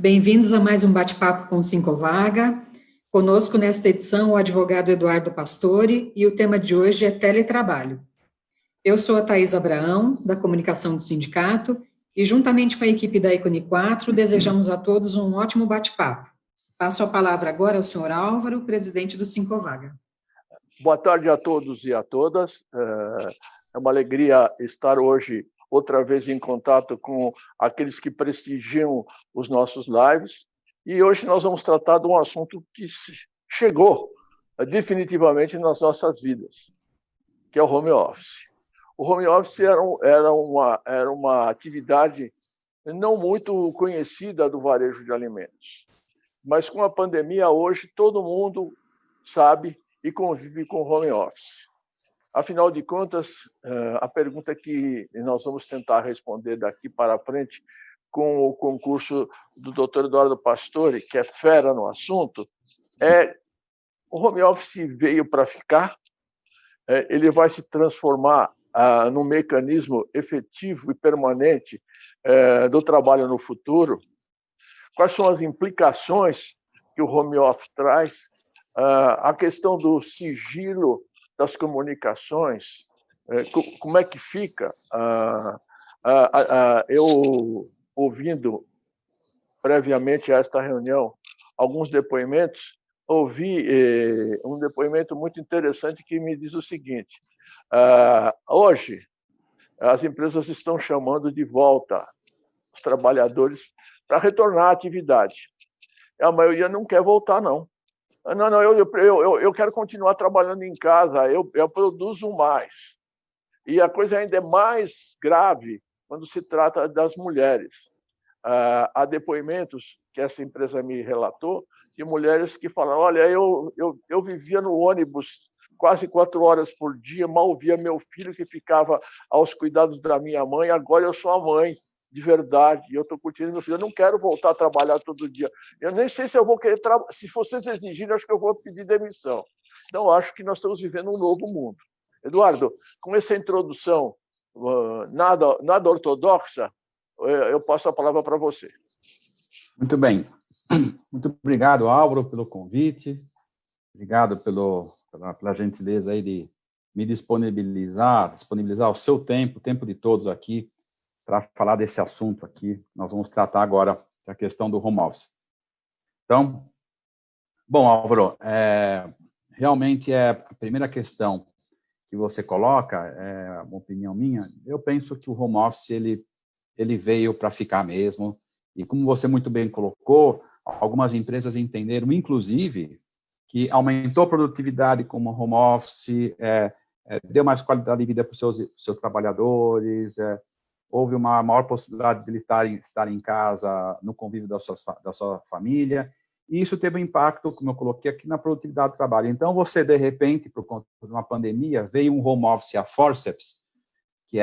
bem-vindos a mais um bate-papo com o Sincovaga. Conosco nesta edição o advogado Eduardo Pastore e o tema de hoje é teletrabalho. Eu sou a Thaís Abraão, da comunicação do sindicato, e juntamente com a equipe da Icone 4, desejamos a todos um ótimo bate-papo. Passo a palavra agora ao senhor Álvaro, presidente do Sincovaga. Boa tarde a todos e a todas. É uma alegria estar hoje outra vez em contato com aqueles que prestigiam os nossos lives. E hoje nós vamos tratar de um assunto que chegou definitivamente nas nossas vidas, que é o home office. O home office era uma atividade não muito conhecida do varejo de alimentos. Mas com a pandemia, hoje, todo mundo sabe e convive com home office. Afinal de contas, a pergunta que nós vamos tentar responder daqui para frente com o concurso do Dr. Eduardo Pastore, que é fera no assunto, é: o home office veio para ficar? Ele vai se transformar num mecanismo efetivo e permanente do trabalho no futuro? Quais são as implicações que o home office traz? A questão do sigilo das comunicações, como é que fica? Eu, ouvindo previamente a esta reunião alguns depoimentos, ouvi um depoimento muito interessante que me diz o seguinte: hoje as empresas estão chamando de volta os trabalhadores para retornar à atividade. A maioria não quer voltar, não. Não, eu quero continuar trabalhando em casa, eu produzo mais. E a coisa ainda é mais grave quando se trata das mulheres. Há depoimentos que essa empresa me relatou de mulheres que falam: olha, eu vivia no ônibus quase 4 horas por dia, mal via meu filho que ficava aos cuidados da minha mãe, agora eu sou a mãe de verdade, eu estou curtindo meu filho, eu não quero voltar a trabalhar todo dia. Eu nem sei se eu vou querer se vocês exigirem, acho que eu vou pedir demissão. Então, acho que nós estamos vivendo um novo mundo. Eduardo, com essa introdução nada ortodoxa, eu passo a palavra para você. Muito bem. Muito obrigado, Álvaro, pelo convite. Obrigado pela gentileza aí de me disponibilizar o seu tempo, o tempo de todos aqui, para falar desse assunto aqui. Nós vamos tratar agora da questão do home office. Então, bom, Álvaro, realmente a primeira questão que você coloca, é uma opinião minha, eu penso que o home office ele veio para ficar mesmo, e como você muito bem colocou, algumas empresas entenderam, inclusive, que aumentou a produtividade como home office, deu mais qualidade de vida para os seus trabalhadores, houve uma maior possibilidade de ele estar em casa, no convívio da sua família, e isso teve um impacto, como eu coloquei aqui, na produtividade do trabalho. Então, você, de repente, por conta de uma pandemia, veio um home office a forceps, que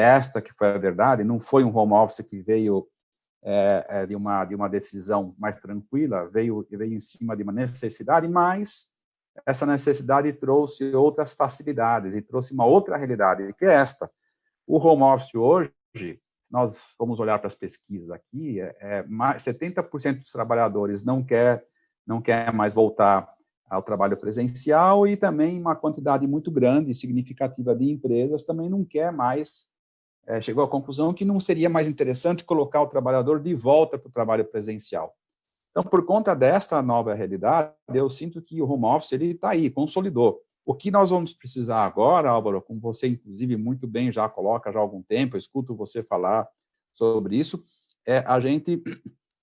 foi a verdade, não foi um home office que veio de uma decisão mais tranquila, veio em cima de uma necessidade, mas essa necessidade trouxe outras facilidades e trouxe uma outra realidade, que é esta. O home office hoje, nós vamos olhar para as pesquisas aqui, mais 70% dos trabalhadores não quer mais voltar ao trabalho presencial, e também uma quantidade muito grande e significativa de empresas também não quer mais, chegou à conclusão que não seria mais interessante colocar o trabalhador de volta para o trabalho presencial. Então, por conta desta nova realidade, eu sinto que o home office está aí, consolidou. O que nós vamos precisar agora, Álvaro, como você, inclusive, muito bem já coloca já há algum tempo, eu escuto você falar sobre isso, é a gente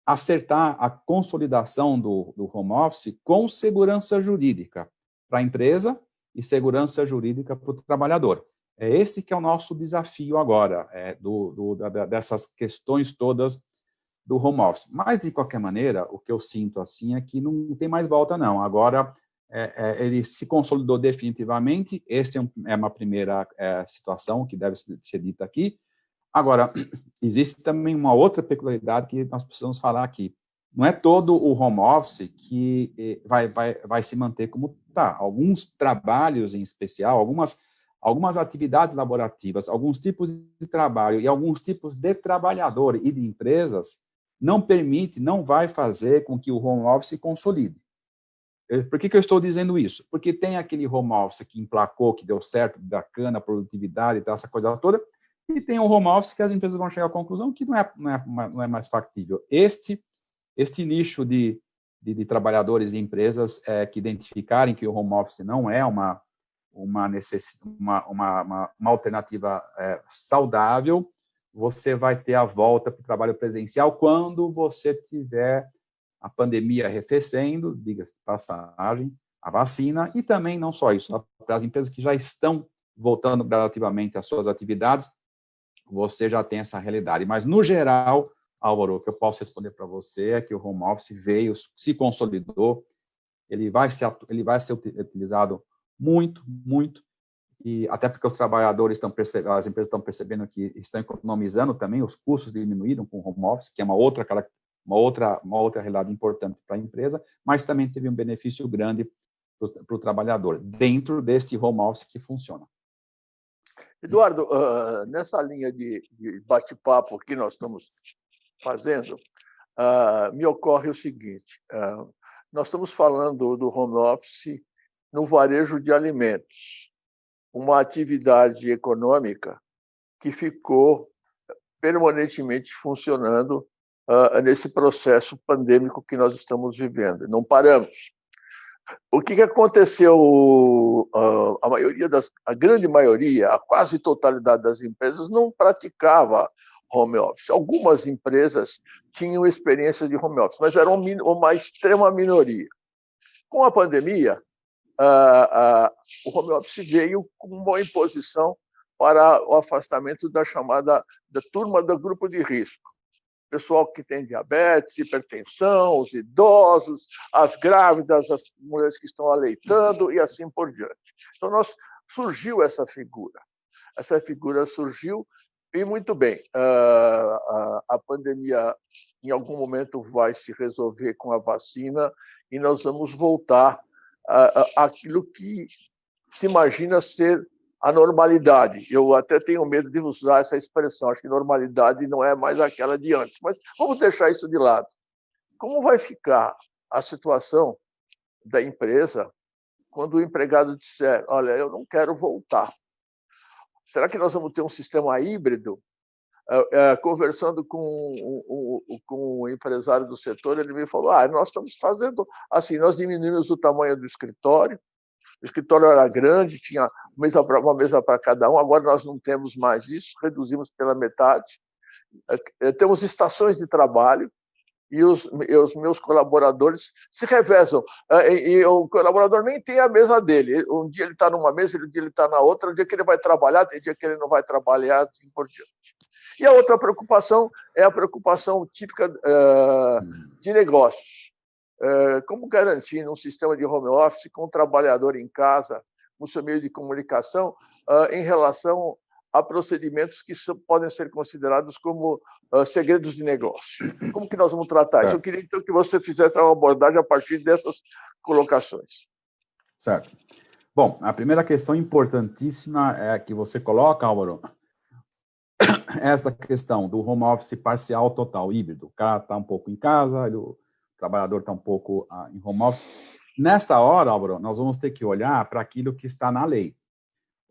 acertar a consolidação do home office com segurança jurídica para a empresa e segurança jurídica para o trabalhador. É esse que é o nosso desafio agora, dessas questões todas do home office. Mas, de qualquer maneira, o que eu sinto assim é que não tem mais volta, não. Agora, ele se consolidou definitivamente, essa é uma primeira situação que deve ser dita aqui. Agora, existe também uma outra peculiaridade que nós precisamos falar aqui. Não é todo o home office que vai se manter como está. Alguns trabalhos em especial, algumas atividades laborativas, alguns tipos de trabalho e alguns tipos de trabalhador e de empresas não permite, não vai fazer com que o home office se consolide. Por que eu estou dizendo isso? Porque tem aquele home office que emplacou, que deu certo, bacana, produtividade e tal, essa coisa toda, e tem um home office que as empresas vão chegar à conclusão que não é mais factível. Este nicho de trabalhadores de empresas que identificarem que o home office não é uma alternativa saudável, você vai ter a volta para o trabalho presencial quando você tiver a pandemia arrefecendo, diga-se de passagem, a vacina, e também não só isso, para as empresas que já estão voltando gradativamente às suas atividades, você já tem essa realidade. Mas, no geral, Álvaro, o que eu posso responder para você é que o home office veio, se consolidou, ele vai ser utilizado muito, e até porque os trabalhadores as empresas estão percebendo que estão economizando também, os custos diminuíram com o home office, que é uma outra realidade importante para a empresa, mas também teve um benefício grande para o trabalhador, dentro deste home office que funciona. Eduardo, nessa linha de bate-papo que nós estamos fazendo, me ocorre o seguinte, nós estamos falando do home office no varejo de alimentos, uma atividade econômica que ficou permanentemente funcionando nesse processo pandêmico que nós estamos vivendo. Não paramos. O que aconteceu? A grande maioria, a quase totalidade das empresas não praticava home office. Algumas empresas tinham experiência de home office, mas era uma extrema minoria. Com a pandemia, o home office veio com uma imposição para o afastamento da chamada da turma do grupo de risco. Pessoal que tem diabetes, hipertensão, os idosos, as grávidas, as mulheres que estão aleitando e assim por diante. Então, surgiu essa figura. Essa figura surgiu e, muito bem, a pandemia, em algum momento, vai se resolver com a vacina e nós vamos voltar àquilo que se imagina ser a normalidade. Eu até tenho medo de usar essa expressão, acho que normalidade não é mais aquela de antes, mas vamos deixar isso de lado. Como vai ficar a situação da empresa quando o empregado disser, olha, eu não quero voltar? Será que nós vamos ter um sistema híbrido? Conversando com o empresário do setor, ele me falou, nós estamos fazendo assim, nós diminuímos o tamanho do escritório, o escritório era grande, tinha uma mesa para cada um, agora nós não temos mais isso, reduzimos pela metade. Temos estações de trabalho e os meus colaboradores se revezam. E o colaborador nem tem a mesa dele. Um dia ele está numa mesa, um dia ele está na outra, um dia que ele vai trabalhar, tem dia que ele não vai trabalhar, assim por diante. E a outra preocupação é a preocupação típica de negócios. Como garantir um sistema de home office com o trabalhador em casa, no seu meio de comunicação, em relação a procedimentos que podem ser considerados como segredos de negócio? Como que nós vamos tratar isso? Eu queria, então, que você fizesse uma abordagem a partir dessas colocações. Certo. Bom, a primeira questão importantíssima é que você coloca, Álvaro, essa questão do home office parcial, total, híbrido. O cara está um pouco em casa, o trabalhador está um pouco em home office. Nesta hora, Álvaro, nós vamos ter que olhar para aquilo que está na lei.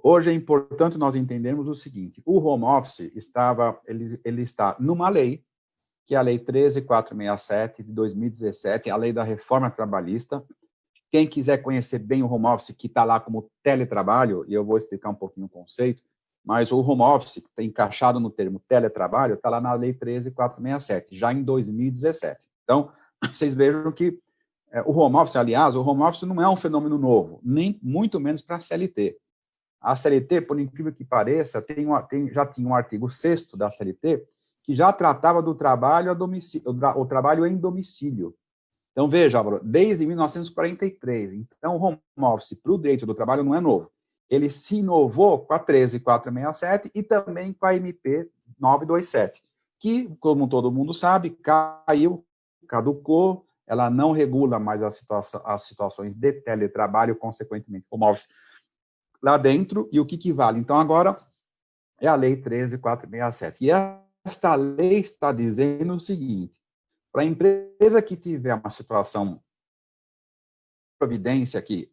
Hoje é importante nós entendermos o seguinte, o home office ele está numa lei, que é a Lei 13.467 de 2017, a lei da reforma trabalhista. Quem quiser conhecer bem o home office, que está lá como teletrabalho, e eu vou explicar um pouquinho o conceito, mas o home office, que está encaixado no termo teletrabalho, está lá na Lei 13.467, já em 2017. Então, vocês vejam que o home office, aliás, o home office não é um fenômeno novo, nem muito menos para a CLT. A CLT, por incrível que pareça, já tinha um artigo 6º da CLT que já tratava do trabalho a domicílio, o trabalho em domicílio. Então, veja, Álvaro, desde 1943. Então, o home office para o direito do trabalho não é novo. Ele se inovou com a 13.467 e também com a MP 927, que, como todo mundo sabe, caducou, ela não regula mais as situações de teletrabalho, consequentemente, home office lá dentro, e o que vale? Então, agora, é a Lei 13.467. E esta lei está dizendo o seguinte, Para a empresa que tiver uma situação, providência aqui,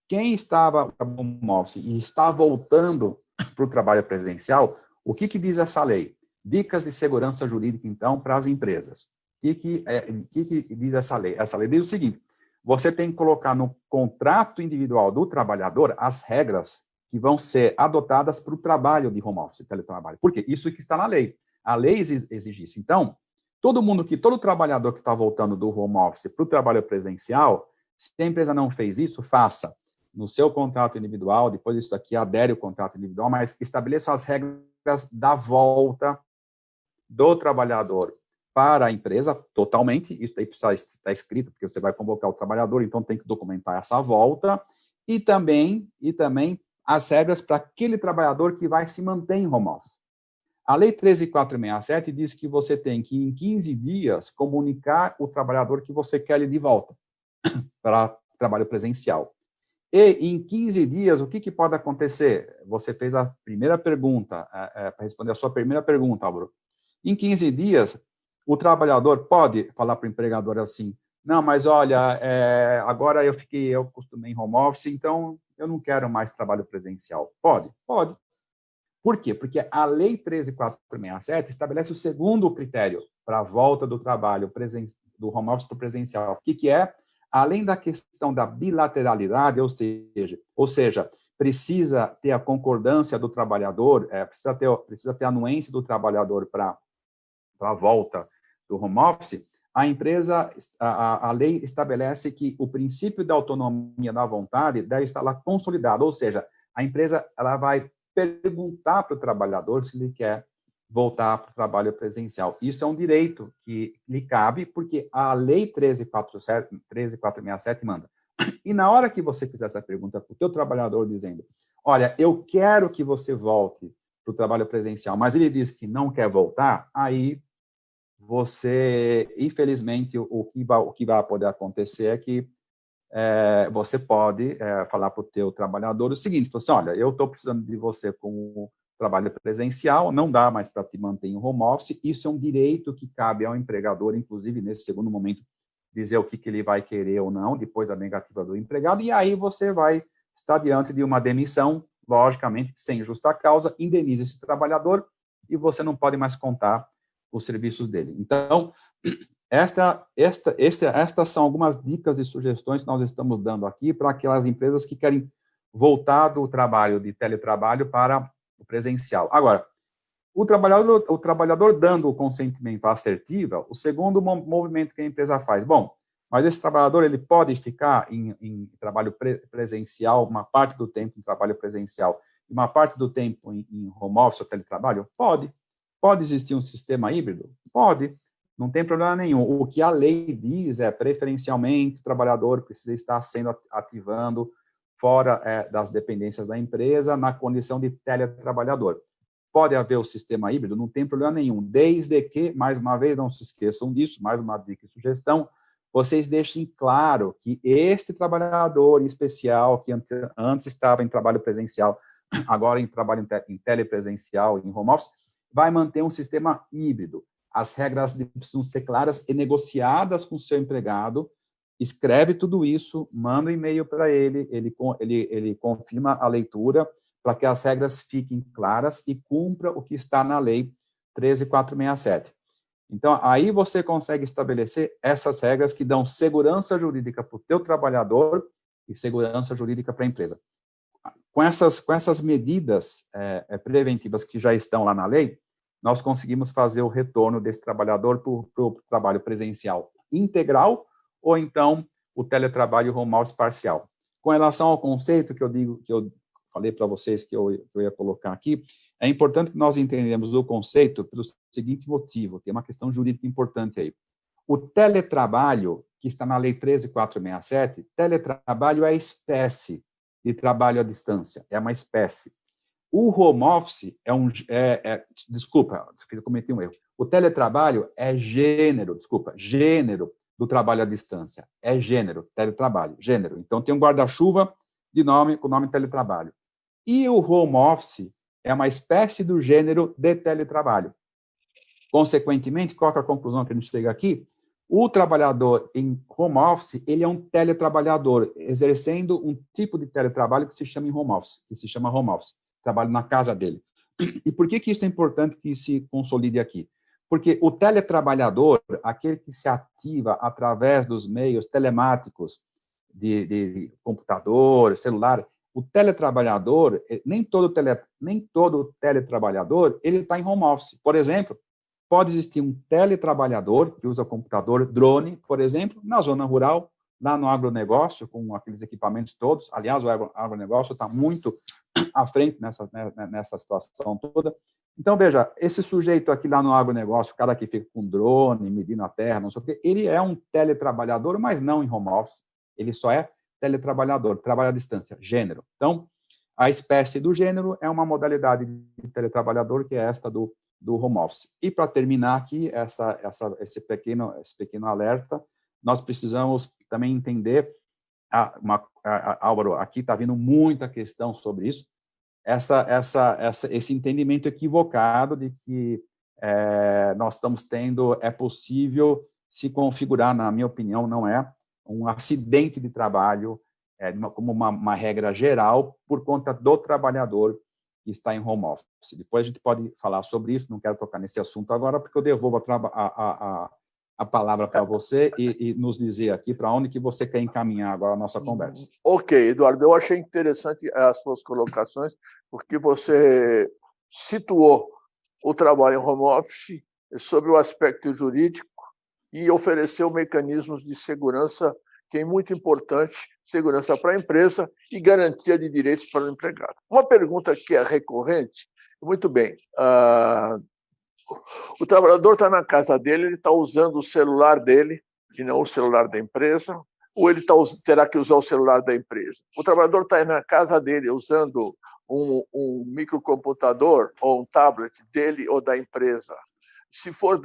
quem estava no home office e está voltando para o trabalho presencial, o que diz essa lei? Dicas de segurança jurídica, então, para as empresas. O que diz essa lei? Essa lei diz o seguinte: você tem que colocar no contrato individual do trabalhador as regras que vão ser adotadas para o trabalho de home office, teletrabalho. Por quê? Isso que está na lei. A lei exige isso. Então, todo trabalhador que está voltando do home office para o trabalho presencial, se a empresa não fez isso, faça no seu contrato individual, depois disso aqui, adere o contrato individual, mas estabeleça as regras da volta do trabalhador para a empresa, totalmente, isso aí precisa estar escrito, porque você vai convocar o trabalhador, então tem que documentar essa volta, e também as regras para aquele trabalhador que vai se manter em home office. A Lei 13.467 diz que você tem que, em 15 dias, comunicar o trabalhador que você quer ele de volta para trabalho presencial. E, em 15 dias, o que pode acontecer? Você fez a primeira pergunta, para responder a sua primeira pergunta, Álvaro. Em 15 dias, o trabalhador pode falar para o empregador assim: não, mas olha, agora eu costumei em home office, então eu não quero mais trabalho presencial. Pode. Por quê? Porque a Lei 13.467 estabelece o segundo critério para a volta do trabalho do home office para o presencial. O que é? Além da questão da bilateralidade, ou seja, precisa ter a concordância do trabalhador, precisa ter a anuência do trabalhador para a volta do home office, a lei estabelece que o princípio da autonomia da vontade deve estar lá consolidado, ou seja, a empresa ela vai perguntar para o trabalhador se ele quer voltar para o trabalho presencial. Isso é um direito que lhe cabe, porque a Lei 13.467 manda. E na hora que você fizer essa pergunta para o teu trabalhador dizendo: olha, eu quero que você volte para o trabalho presencial, mas ele diz que não quer voltar, aí você, infelizmente, o que vai poder acontecer é que você pode falar para o teu trabalhador o seguinte: assim, olha, eu estou precisando de você como trabalho presencial, não dá mais para te manter em home office, isso é um direito que cabe ao empregador, inclusive, nesse segundo momento, dizer o que ele vai querer ou não, depois da negativa do empregado, e aí você vai estar diante de uma demissão, logicamente, sem justa causa, indeniza esse trabalhador e você não pode mais contar os serviços dele. Então, estas são algumas dicas e sugestões que nós estamos dando aqui para aquelas empresas que querem voltar do trabalho de teletrabalho para o presencial. Agora, o trabalhador dando o consentimento assertivo, o segundo movimento que a empresa faz: bom, mas esse trabalhador ele pode ficar em trabalho presencial, uma parte do tempo em trabalho presencial, e uma parte do tempo em home office ou teletrabalho? Pode. Pode existir um sistema híbrido? Pode. Não tem problema nenhum. O que a lei diz é, preferencialmente, o trabalhador precisa estar sendo ativando fora das dependências da empresa, na condição de teletrabalhador. Pode haver o sistema híbrido? Não tem problema nenhum, desde que, mais uma vez, não se esqueçam disso, mais uma dica e sugestão, vocês deixem claro que este trabalhador em especial, que antes estava em trabalho presencial, agora em trabalho em telepresencial, em home office, vai manter um sistema híbrido. As regras precisam ser claras e negociadas com o seu empregado. Escreve tudo isso, manda um e-mail para ele confirma a leitura para que as regras fiquem claras e cumpra o que está na Lei 13.467. Então, aí você consegue estabelecer essas regras que dão segurança jurídica para o teu trabalhador e segurança jurídica para a empresa. Com essas medidas preventivas que já estão lá na lei, nós conseguimos fazer o retorno desse trabalhador para o trabalho presencial integral ou então o teletrabalho home office parcial. Com relação ao conceito que eu falei para vocês que eu ia colocar aqui, é importante que nós entendamos o conceito pelo seguinte motivo: tem uma questão jurídica importante aí. O teletrabalho, que está na Lei 13.467, teletrabalho é espécie de trabalho à distância, é uma espécie. O home office desculpa, eu cometi um erro. O teletrabalho é gênero do trabalho à distância. É gênero, teletrabalho, gênero. Então, tem um guarda-chuva com o nome teletrabalho. E o home office é uma espécie do gênero de teletrabalho. Consequentemente, qual é a conclusão que a gente chega aqui? O trabalhador em home office, ele é um teletrabalhador, exercendo um tipo de teletrabalho que se chama em home office, que se chama home office, trabalho na casa dele. E por que isso é importante que se consolide aqui? Porque o teletrabalhador, aquele que se ativa através dos meios telemáticos de computador, celular, o teletrabalhador, nem todo teletrabalhador, ele está em home office. Por exemplo, pode existir um teletrabalhador que usa computador, drone, por exemplo, na zona rural, lá no agronegócio, com aqueles equipamentos todos. Aliás, o agronegócio está muito à frente nessa situação toda. Então, veja, esse sujeito aqui lá no agronegócio, o cara que fica com drone, medindo a terra, não sei o quê, ele é um teletrabalhador, mas não em home office. Ele só é teletrabalhador, trabalha à distância, gênero. Então, a espécie do gênero é uma modalidade de teletrabalhador, que é esta do home office. E, para terminar aqui, esse pequeno alerta, nós precisamos também entender, Álvaro, aqui está vindo muita questão sobre isso, esse entendimento equivocado de que nós estamos tendo, é possível se configurar, na minha opinião, não é, um acidente de trabalho como uma regra geral por conta do trabalhador que está em home office. Depois a gente pode falar sobre isso, não quero tocar nesse assunto agora, porque eu devolvo a palavra para você e nos dizer aqui para onde que você quer encaminhar agora a nossa conversa. Ok, Eduardo, eu achei interessante as suas colocações, porque você situou o trabalho em home office sobre o aspecto jurídico e ofereceu mecanismos de segurança, que é muito importante, segurança para a empresa e garantia de direitos para o empregado. Uma pergunta que é recorrente, muito bem, o trabalhador está na casa dele, ele está usando o celular dele, e não o celular da empresa, ou ele terá que usar o celular da empresa. O trabalhador está na casa dele usando um microcomputador ou um tablet dele ou da empresa. Se for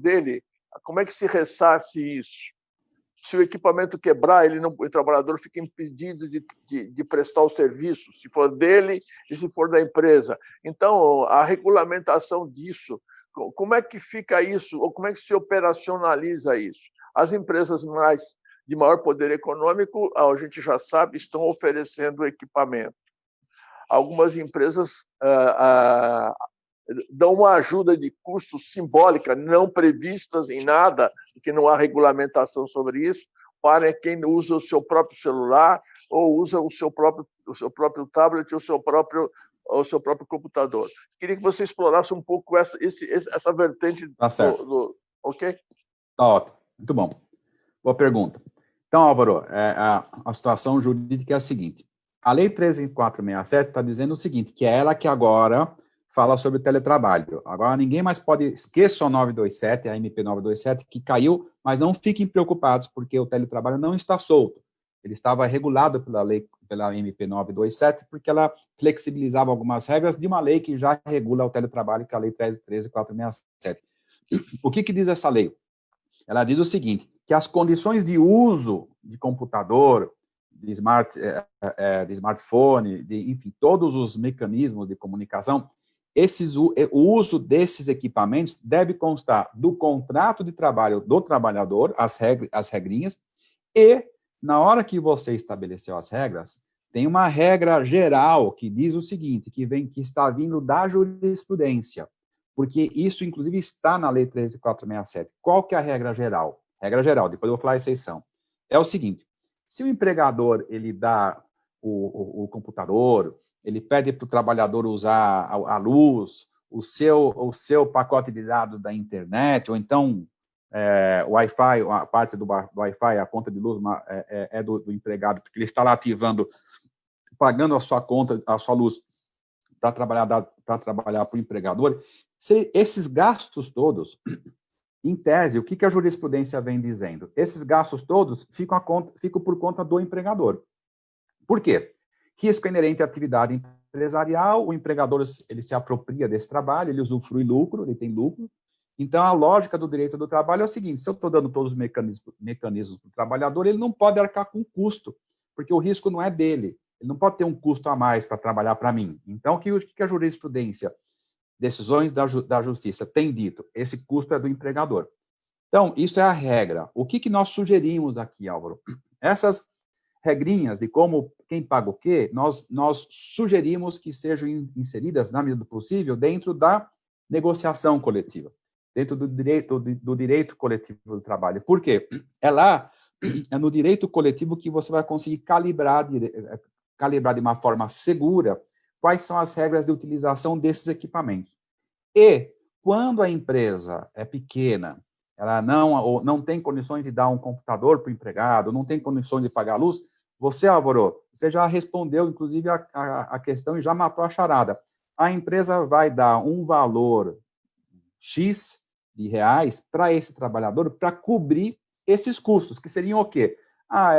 dele, como é que se ressarce isso? Se o equipamento quebrar, o trabalhador fica impedido de prestar o serviço, se for dele e se for da empresa. Então, a regulamentação disso, como é que fica isso, ou como é que se operacionaliza isso? As empresas de maior poder econômico, a gente já sabe, estão oferecendo equipamento. Algumas empresas dão uma ajuda de custo simbólica, não previstas em nada, porque não há regulamentação sobre isso, para quem usa o seu próprio celular ou usa o seu próprio tablet ou o seu próprio computador. Queria que você explorasse um pouco essa vertente. Tá certo. Ok? Tá ótimo. Muito bom. Boa pergunta. Então, Álvaro, a situação jurídica é a seguinte. A Lei 13.467 está dizendo o seguinte, que é ela que agora fala sobre o teletrabalho. Agora, ninguém mais pode... Esqueça a 927, a MP 927, que caiu, mas não fiquem preocupados, porque o teletrabalho não está solto. Ele estava regulado pela MP 927, porque ela flexibilizava algumas regras de uma lei que já regula o teletrabalho, que é a Lei 13.467. O que diz essa lei? Ela diz o seguinte, que as condições de uso de computador, de smartphone, enfim, todos os mecanismos de comunicação, o uso desses equipamentos deve constar do contrato de trabalho do trabalhador, as regrinhas, e, na hora que você estabeleceu as regras, tem uma regra geral que diz o seguinte, que está vindo da jurisprudência, porque isso, inclusive, está na Lei 13.467. Qual que é a regra geral? Regra geral, depois eu vou falar a exceção. É o seguinte, se o empregador ele dá o computador, ele pede para o trabalhador usar a luz, o seu pacote de dados da internet, ou então o Wi-Fi, a parte do Wi-Fi, a conta de luz é do empregado, porque ele está lá ativando, pagando a sua conta, a sua luz para trabalhar para o empregador. Esses gastos todos, em tese, o que a jurisprudência vem dizendo? Esses gastos todos ficam por conta do empregador. Por quê? Risco inerente à atividade empresarial, o empregador ele se apropria desse trabalho, ele usufrui lucro, ele tem lucro. Então, a lógica do direito do trabalho é o seguinte, se eu estou dando todos os mecanismos para o trabalhador, ele não pode arcar com custo, porque o risco não é dele, ele não pode ter um custo a mais para trabalhar para mim. Então, o que a jurisprudência, decisões da justiça tem dito? Esse custo é do empregador. Então, isso é a regra. O que nós sugerimos aqui, Álvaro? Essas regrinhas de como, quem paga o quê, nós sugerimos que sejam inseridas, na medida do possível, dentro da negociação coletiva, dentro do direito coletivo do trabalho. Por quê? É no direito coletivo que você vai conseguir calibrar de uma forma segura quais são as regras de utilização desses equipamentos. E, quando a empresa é pequena, ela não tem condições de dar um computador para o empregado, não tem condições de pagar a luz, você, Álvaro, você já respondeu, inclusive, a questão e já matou a charada. A empresa vai dar um valor X de reais para esse trabalhador para cobrir esses custos, que seriam o quê?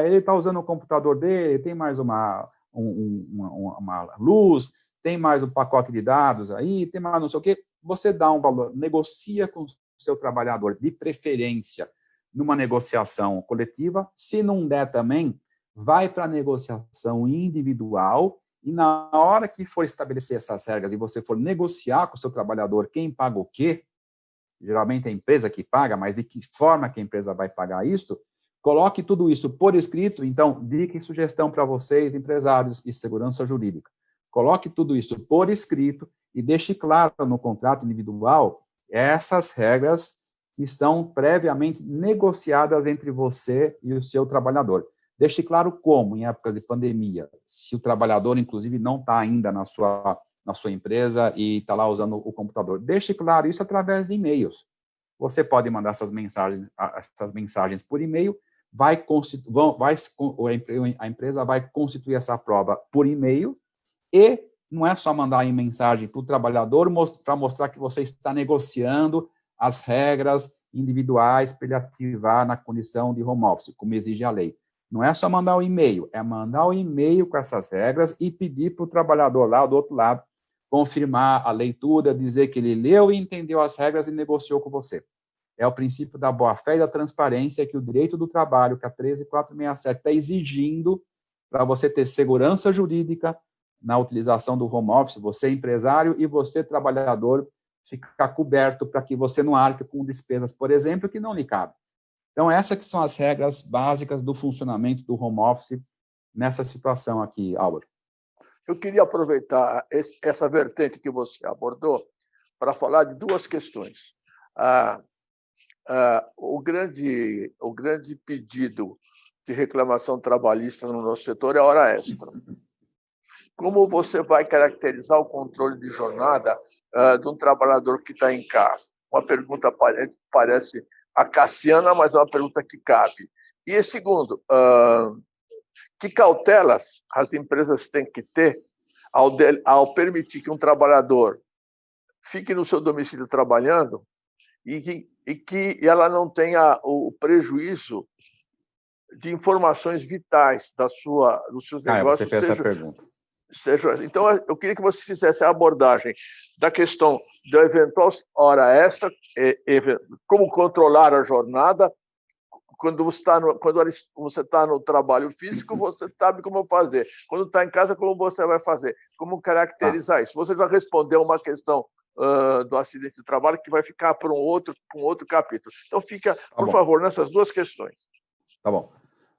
Ele está usando o computador dele, tem mais uma luz, tem mais um pacote de dados aí, tem mais não sei o quê. Você dá um valor, negocia com o seu trabalhador, de preferência, numa negociação coletiva. Se não der também, vai para a negociação individual e na hora que for estabelecer essas regras e você for negociar com o seu trabalhador quem paga o quê, geralmente é a empresa que paga, mas de que forma que a empresa vai pagar isso, coloque tudo isso por escrito. Então, dica e sugestão para vocês, empresários e segurança jurídica. Coloque tudo isso por escrito e deixe claro no contrato individual essas regras que estão previamente negociadas entre você e o seu trabalhador. Deixe claro como, em épocas de pandemia, se o trabalhador, inclusive, não está ainda na sua empresa e está lá usando o computador. Deixe claro isso através de e-mails. Você pode mandar essas mensagens por e-mail, a empresa vai constituir essa prova por e-mail e não é só mandar em mensagem para o trabalhador para mostrar que você está negociando as regras individuais para ele ativar na condição de home office, como exige a lei. Não é só mandar o e-mail, é mandar o e-mail com essas regras e pedir para o trabalhador lá do outro lado confirmar a leitura, dizer que ele leu e entendeu as regras e negociou com você. É o princípio da boa-fé e da transparência que o direito do trabalho, que a 13467 está exigindo para você ter segurança jurídica na utilização do home office, você empresário e você trabalhador ficar coberto para que você não arque com despesas, por exemplo, que não lhe cabem. Então, essas que são as regras básicas do funcionamento do home office nessa situação aqui, Álvaro. Eu queria aproveitar essa vertente que você abordou para falar de duas questões. O grande pedido de reclamação trabalhista no nosso setor é a hora extra. Como você vai caracterizar o controle de jornada de um trabalhador que está em casa? Uma pergunta parece acaciana, mas é uma pergunta que cabe. E segundo, que cautelas as empresas têm que ter ao permitir que um trabalhador fique no seu domicílio trabalhando e que ela não tenha o prejuízo de informações vitais dos seus negócios. Você fez essa pergunta. Então, eu queria que você fizesse a abordagem da questão da eventual hora extra, como controlar a jornada. Quando você está no trabalho físico, você sabe como fazer. Quando está em casa, como você vai fazer? Como caracterizar isso? Você já respondeu uma questão do acidente de trabalho que vai ficar para um outro capítulo. Então, fica, por favor, nessas duas questões. Tá bom.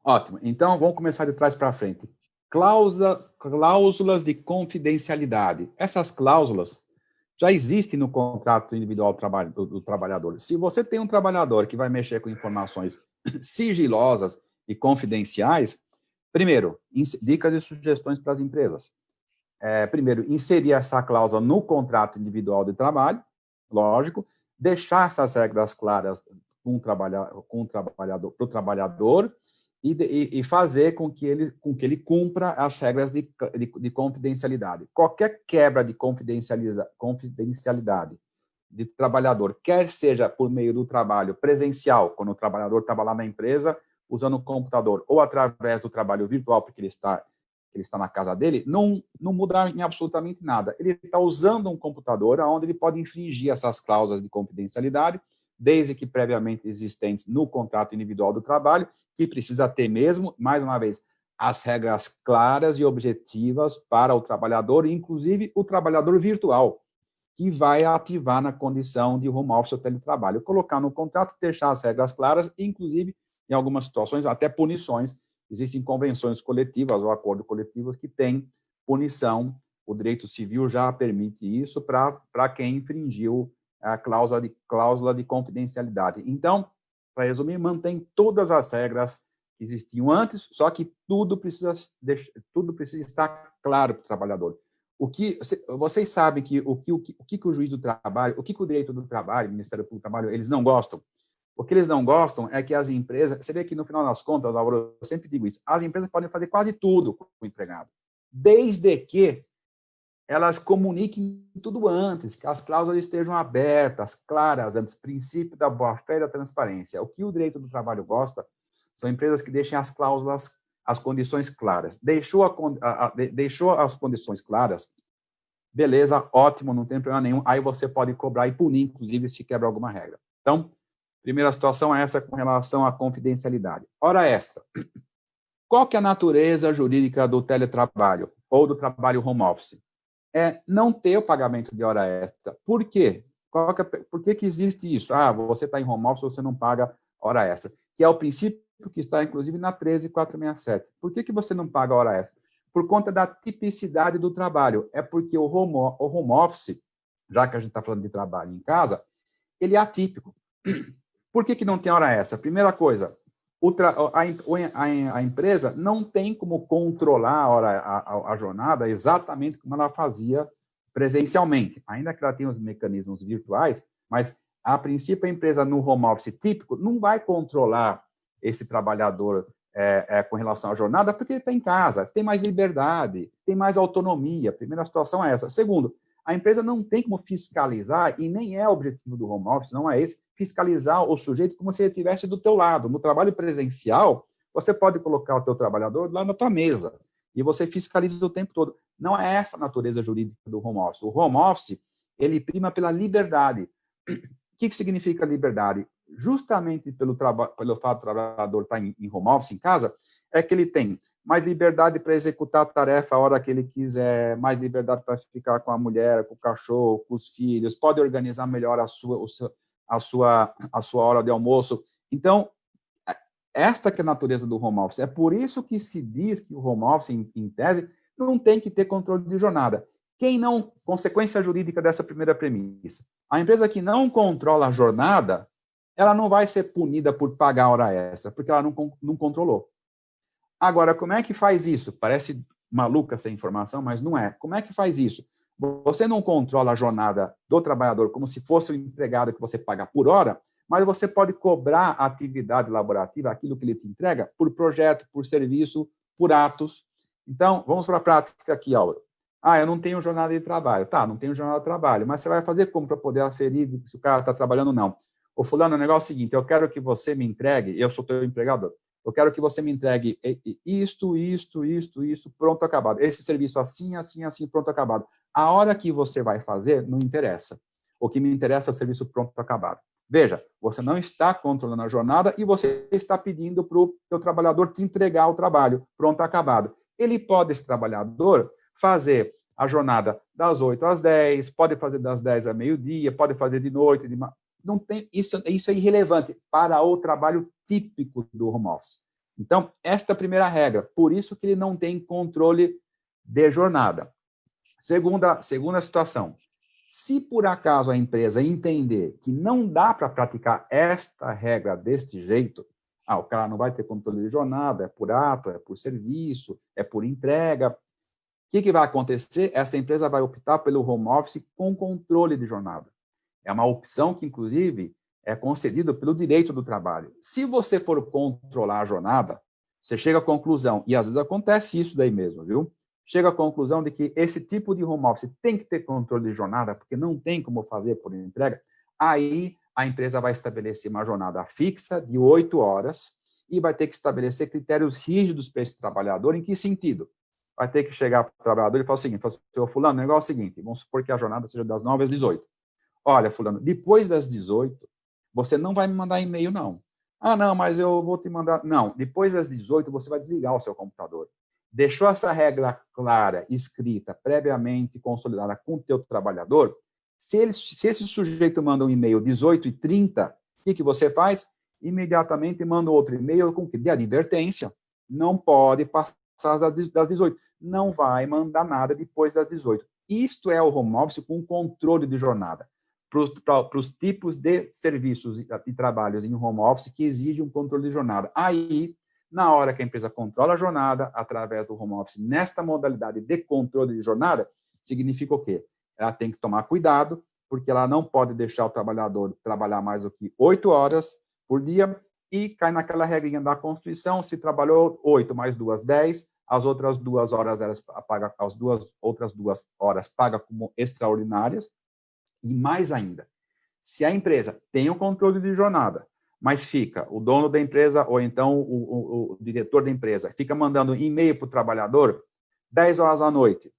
Ótimo. Então, vamos começar de trás para frente. Cláusulas de confidencialidade. Essas cláusulas já existem no contrato individual do trabalhador. Se você tem um trabalhador que vai mexer com informações sigilosas e confidenciais, primeiro, dicas e sugestões para as empresas. Primeiro, inserir essa cláusula no contrato individual de trabalho, lógico, deixar essas regras claras para o trabalhador e fazer com que ele cumpra as regras de confidencialidade. Qualquer quebra de confidencialidade de trabalhador, quer seja por meio do trabalho presencial, quando o trabalhador estava lá na empresa, usando o computador, ou através do trabalho virtual, porque ele está na casa dele, não muda em absolutamente nada. Ele está usando um computador onde ele pode infringir essas cláusulas de confidencialidade, desde que previamente existentes no contrato individual do trabalho, que precisa ter mesmo, mais uma vez, as regras claras e objetivas para o trabalhador, inclusive o trabalhador virtual. que vai ativar na condição de home office ou teletrabalho. Colocar no contrato, deixar as regras claras, inclusive, em algumas situações, até punições. Existem convenções coletivas ou acordos coletivos que têm punição. O direito civil já permite isso para quem infringiu a cláusula de confidencialidade. Então, para resumir, mantém todas as regras que existiam antes, só que tudo precisa estar claro para o trabalhador. Vocês sabem que o que o juiz do trabalho, o que o direito do trabalho, o Ministério Público do Trabalho, eles não gostam? O que eles não gostam é que as empresas, você vê que no final das contas, Álvaro, eu sempre digo isso, as empresas podem fazer quase tudo com o empregado, desde que elas comuniquem tudo antes, que as cláusulas estejam abertas, claras, antes, princípio da boa-fé e da transparência. O que o direito do trabalho gosta são empresas que deixem as cláusulas, as condições claras. Deixou as condições claras, beleza, ótimo, não tem problema nenhum, aí você pode cobrar e punir, inclusive, se quebra alguma regra. Então, primeira situação é essa com relação à confidencialidade. Hora extra. Qual que é a natureza jurídica do teletrabalho ou do trabalho home office? É não ter o pagamento de hora extra. Por quê? Por que existe isso? Você está em home office, você não paga hora extra. Que é o princípio que está, inclusive, na 13467. Por que você não paga hora extra? Por conta da tipicidade do trabalho. É porque o home office, já que a gente está falando de trabalho em casa, ele é atípico. Por que não tem hora extra? Primeira coisa, a empresa não tem como controlar a jornada exatamente como ela fazia presencialmente. Ainda que ela tenha os mecanismos virtuais, mas, a princípio, a empresa no home office típico não vai controlar esse trabalhador com relação à jornada, porque ele está em casa, tem mais liberdade, tem mais autonomia. Primeira situação é essa. Segundo, a empresa não tem como fiscalizar, e nem é o objetivo do home office, não é esse, fiscalizar o sujeito como se ele estivesse do teu lado. No trabalho presencial, você pode colocar o teu trabalhador lá na tua mesa, e você fiscaliza o tempo todo. Não é essa a natureza jurídica do home office. O home office, ele prima pela liberdade. O que significa liberdade? Justamente pelo fato do trabalhador estar em home office, em casa, é que ele tem mais liberdade para executar a tarefa a hora que ele quiser, mais liberdade para ficar com a mulher, com o cachorro, com os filhos, pode organizar melhor a sua hora de almoço. Então, esta que é a natureza do home office. É por isso que se diz que o home office, em tese, não tem que ter controle de jornada. Consequência jurídica dessa primeira premissa. A empresa que não controla a jornada, ela não vai ser punida por pagar a hora extra, porque ela não controlou. Agora, como é que faz isso? Parece maluca essa informação, mas não é. Como é que faz isso? Você não controla a jornada do trabalhador como se fosse o empregado que você paga por hora, mas você pode cobrar a atividade laborativa, aquilo que ele te entrega, por projeto, por serviço, por atos. Então, vamos para a prática aqui, Álvaro. Eu não tenho jornada de trabalho. Tá, não tenho jornada de trabalho, mas você vai fazer como para poder aferir se o cara está trabalhando ou não? Ô, fulano, o negócio é o seguinte, eu quero que você me entregue, eu sou teu empregador, eu quero que você me entregue isto, pronto, acabado. Esse serviço assim, pronto, acabado. A hora que você vai fazer, não interessa. O que me interessa é o serviço pronto, acabado. Veja, você não está controlando a jornada e você está pedindo para o seu trabalhador te entregar o trabalho pronto, acabado. Ele pode, esse trabalhador, fazer a jornada das 8 às 10, pode fazer das 10 a meio-dia, pode fazer de noite, não tem, isso é irrelevante para o trabalho típico do home office. Então, esta é a primeira regra, por isso que ele não tem controle de jornada. Segunda situação, se por acaso a empresa entender que não dá para praticar esta regra deste jeito, o cara não vai ter controle de jornada, é por ato, é por serviço, é por entrega, o que vai acontecer? Essa empresa vai optar pelo home office com controle de jornada. É uma opção que, inclusive, é concedida pelo direito do trabalho. Se você for controlar a jornada, você chega à conclusão, e às vezes acontece isso daí mesmo, viu? Chega à conclusão de que esse tipo de home office tem que ter controle de jornada, porque não tem como fazer por entrega, aí a empresa vai estabelecer uma jornada fixa de 8 horas e vai ter que estabelecer critérios rígidos para esse trabalhador. Em que sentido? Vai ter que chegar para o trabalhador e falar o seguinte, seu fulano, o negócio é o seguinte, vamos supor que a jornada seja das 9 às 18. Olha, fulano, depois das 18, você não vai me mandar e-mail, não. Não, mas eu vou te mandar... Não, depois das 18, você vai desligar o seu computador. Deixou essa regra clara, escrita, previamente consolidada com o teu trabalhador, Se esse sujeito manda um e-mail 18h30, o que você faz? Imediatamente manda outro e-mail com de advertência. Não pode passar das 18. Não vai mandar nada depois das 18. Isto é o home office com controle de jornada. Para os tipos de serviços e trabalhos em home office que exigem um controle de jornada. Aí, na hora que a empresa controla a jornada, através do home office, nesta modalidade de controle de jornada, significa o quê? Ela tem que tomar cuidado, porque ela não pode deixar o trabalhador trabalhar mais do que 8 horas por dia, e cai naquela regrinha da Constituição, se trabalhou 8 mais 2, 10, as outras 2 horas, outras 2 horas paga como extraordinárias, e mais ainda, se a empresa tem o controle de jornada, mas fica o dono da empresa, ou então o diretor da empresa, fica mandando e-mail para o trabalhador, 10 horas da noite,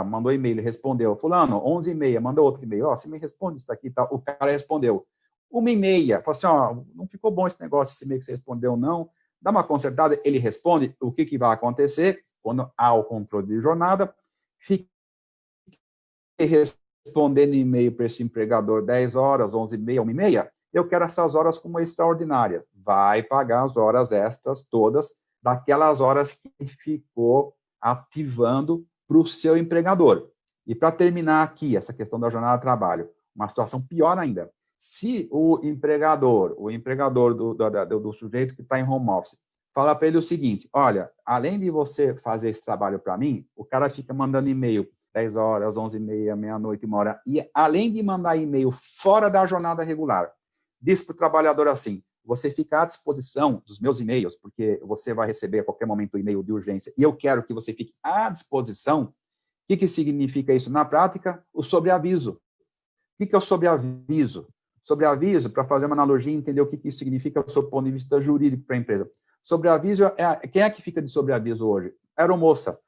mandou e-mail, ele respondeu, fulano, 11h30, mandou outro e-mail, você me responde isso daqui, tá? O cara respondeu, 1h30, falou assim, não ficou bom esse negócio, esse e-mail que você respondeu, não, dá uma consertada, ele responde, o que vai acontecer quando há o controle de jornada, fica respondendo e-mail para esse empregador 10 horas, 11h30, 1h30, eu quero essas horas como extraordinária, vai pagar as horas extras todas, daquelas horas que ficou ativando para o seu empregador. E para terminar aqui, essa questão da jornada de trabalho, uma situação pior ainda, se o empregador do sujeito que está em home office, fala para ele o seguinte, olha, além de você fazer esse trabalho para mim, o cara fica mandando e-mail 10 horas, 11h30, meia-noite, 1h, e além de mandar e-mail fora da jornada regular, diz para o trabalhador assim, você fica à disposição dos meus e-mails, porque você vai receber a qualquer momento um e-mail de urgência, e eu quero que você fique à disposição. O que significa isso na prática? O sobreaviso. O que é o sobreaviso? Sobreaviso, para fazer uma analogia e entender o que isso significa do seu ponto de vista jurídico para a empresa. Sobreaviso, quem é que fica de sobreaviso hoje? Aeromoça.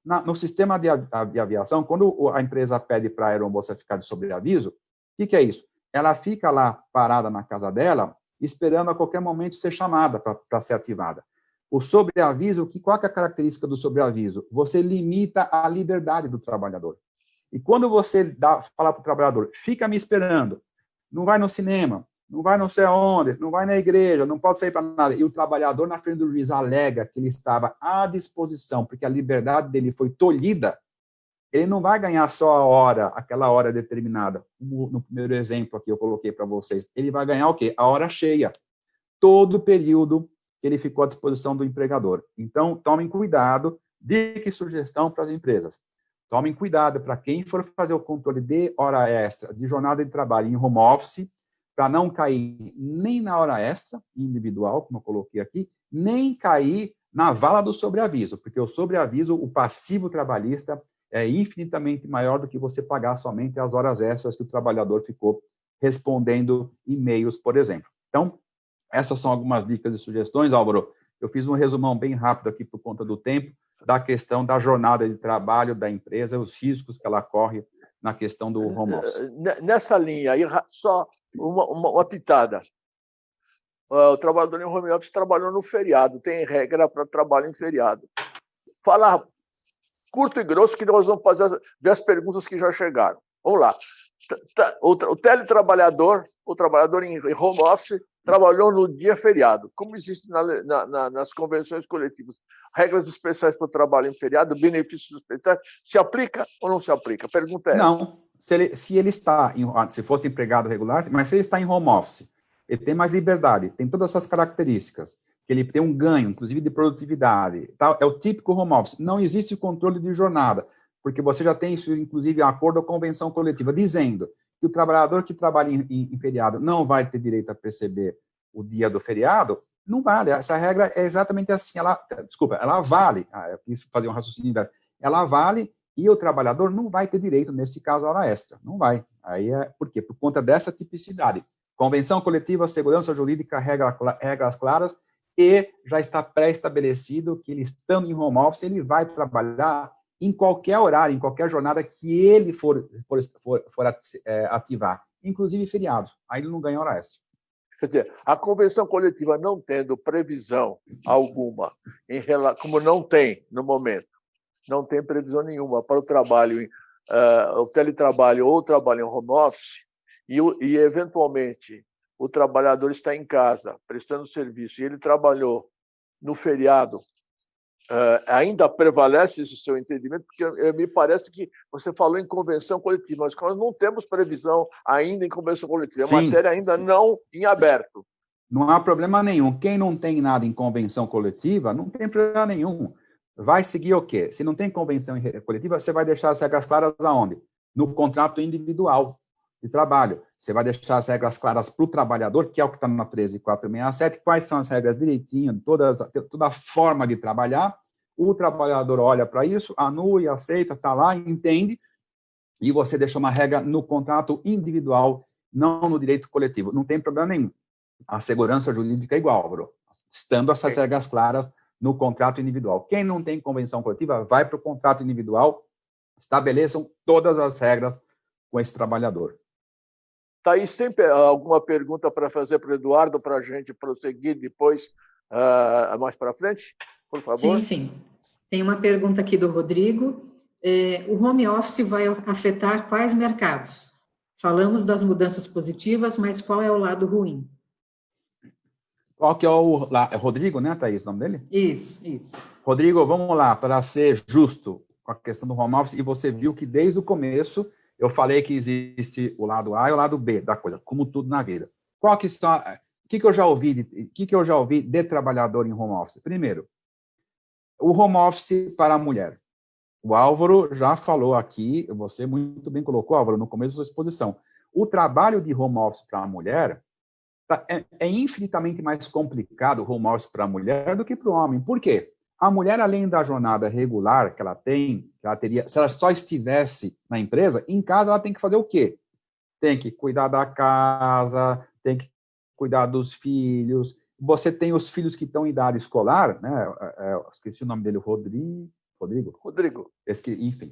No sistema de aviação, quando a empresa pede para a aeromoça ficar de sobreaviso, o que é isso? Ela fica lá parada na casa dela, esperando a qualquer momento ser chamada para ser ativada. O sobreaviso, qual que é a característica do sobreaviso? Você limita a liberdade do trabalhador. E quando você fala para o trabalhador, fica me esperando, não vai no cinema, não vai não sei aonde, não vai na igreja, não pode sair para nada, e o trabalhador na frente do juiz alega que ele estava à disposição, porque a liberdade dele foi tolhida, ele não vai ganhar só a hora, aquela hora determinada, como no primeiro exemplo que eu coloquei para vocês, ele vai ganhar o quê? A hora cheia, todo o período que ele ficou à disposição do empregador. Então, tomem cuidado, dica e sugestão para as empresas. Tomem cuidado para quem for fazer o controle de hora extra, de jornada de trabalho em home office, para não cair nem na hora extra individual, como eu coloquei aqui, nem cair na vala do sobreaviso, porque o sobreaviso, o passivo trabalhista, é infinitamente maior do que você pagar somente as horas extras que o trabalhador ficou respondendo e-mails, por exemplo. Então, essas são algumas dicas e sugestões, Álvaro. Eu fiz um resumão bem rápido aqui por conta do tempo, da questão da jornada de trabalho da empresa, os riscos que ela corre na questão do home office. Nessa linha, aí só uma pitada. O trabalhador em home office trabalhou no feriado, tem regra para trabalho em feriado. Fala curto e grosso que nós vamos ver as perguntas que já chegaram. Vamos lá. O teletrabalhador, o trabalhador em home office, trabalhou no dia feriado. Como existe nas convenções coletivas regras especiais para o trabalho em feriado, benefícios especiais, se aplica ou não se aplica? A pergunta é essa. Não. Se ele está, se fosse empregado regular, mas se ele está em home office, ele tem mais liberdade, tem todas essas características, que ele tem um ganho, inclusive de produtividade, tal, é o típico home office. Não existe controle de jornada, porque você já tem isso, inclusive, em acordo ou convenção coletiva, dizendo que o trabalhador que trabalha em feriado não vai ter direito a perceber o dia do feriado, não vale. Essa regra é exatamente assim. Ela vale. Eu quis fazer um raciocínio inverso. Ela vale e o trabalhador não vai ter direito, nesse caso, a hora extra. Não vai. Aí por quê? Por conta dessa tipicidade. Convenção coletiva, segurança jurídica, regras claras, e já está pré-estabelecido que ele, estando em home office, ele vai trabalhar em qualquer horário, em qualquer jornada que ele for ativar, inclusive feriados. Aí ele não ganha hora extra. Quer dizer, a convenção coletiva não tendo previsão alguma, como não tem no momento, não tem previsão nenhuma para o trabalho o teletrabalho ou o trabalho em home office, e eventualmente o trabalhador está em casa prestando serviço e ele trabalhou no feriado, ainda prevalece esse seu entendimento? Porque me parece que você falou em convenção coletiva, mas nós não temos previsão ainda em convenção coletiva, a matéria ainda não em aberto. Não há problema nenhum. Quem não tem nada em convenção coletiva, não tem problema nenhum. Vai seguir o quê? Se não tem convenção coletiva, você vai deixar as regras claras aonde? No contrato individual de trabalho. Você vai deixar as regras claras para o trabalhador, que é o que está na 13467, quais são as regras direitinho, toda a forma de trabalhar. O trabalhador olha para isso, anula e aceita, está lá, entende, e você deixa uma regra no contrato individual, não no direito coletivo. Não tem problema nenhum. A segurança jurídica é igual, bro. Estando essas regras claras no contrato individual. Quem não tem convenção coletiva, vai para o contrato individual, estabeleçam todas as regras com esse trabalhador. Thaís, tem alguma pergunta para fazer para o Eduardo, para a gente prosseguir depois, mais para frente? Por favor. Sim, sim. Tem uma pergunta aqui do Rodrigo. O home office vai afetar quais mercados? Falamos das mudanças positivas, mas qual é o lado ruim? Qual que é é Rodrigo, né, Thaís, o nome dele? Isso. Rodrigo, vamos lá, para ser justo com a questão do home office, e você viu que desde o começo eu falei que existe o lado A e o lado B da coisa, como tudo na vida. Qual que são, o que eu já ouvi de trabalhador em home office? Primeiro, o home office para a mulher. O Álvaro já falou aqui, você muito bem colocou, Álvaro, no começo da sua exposição. O trabalho de home office para a mulher é infinitamente mais complicado o home office para a mulher do que para o homem. Por quê? A mulher, além da jornada regular que ela teria, se ela só estivesse na empresa, em casa ela tem que fazer o quê? Tem que cuidar da casa, tem que cuidar dos filhos. Você tem os filhos que estão em idade escolar, né? Esqueci o nome dele, Rodrigo. Enfim,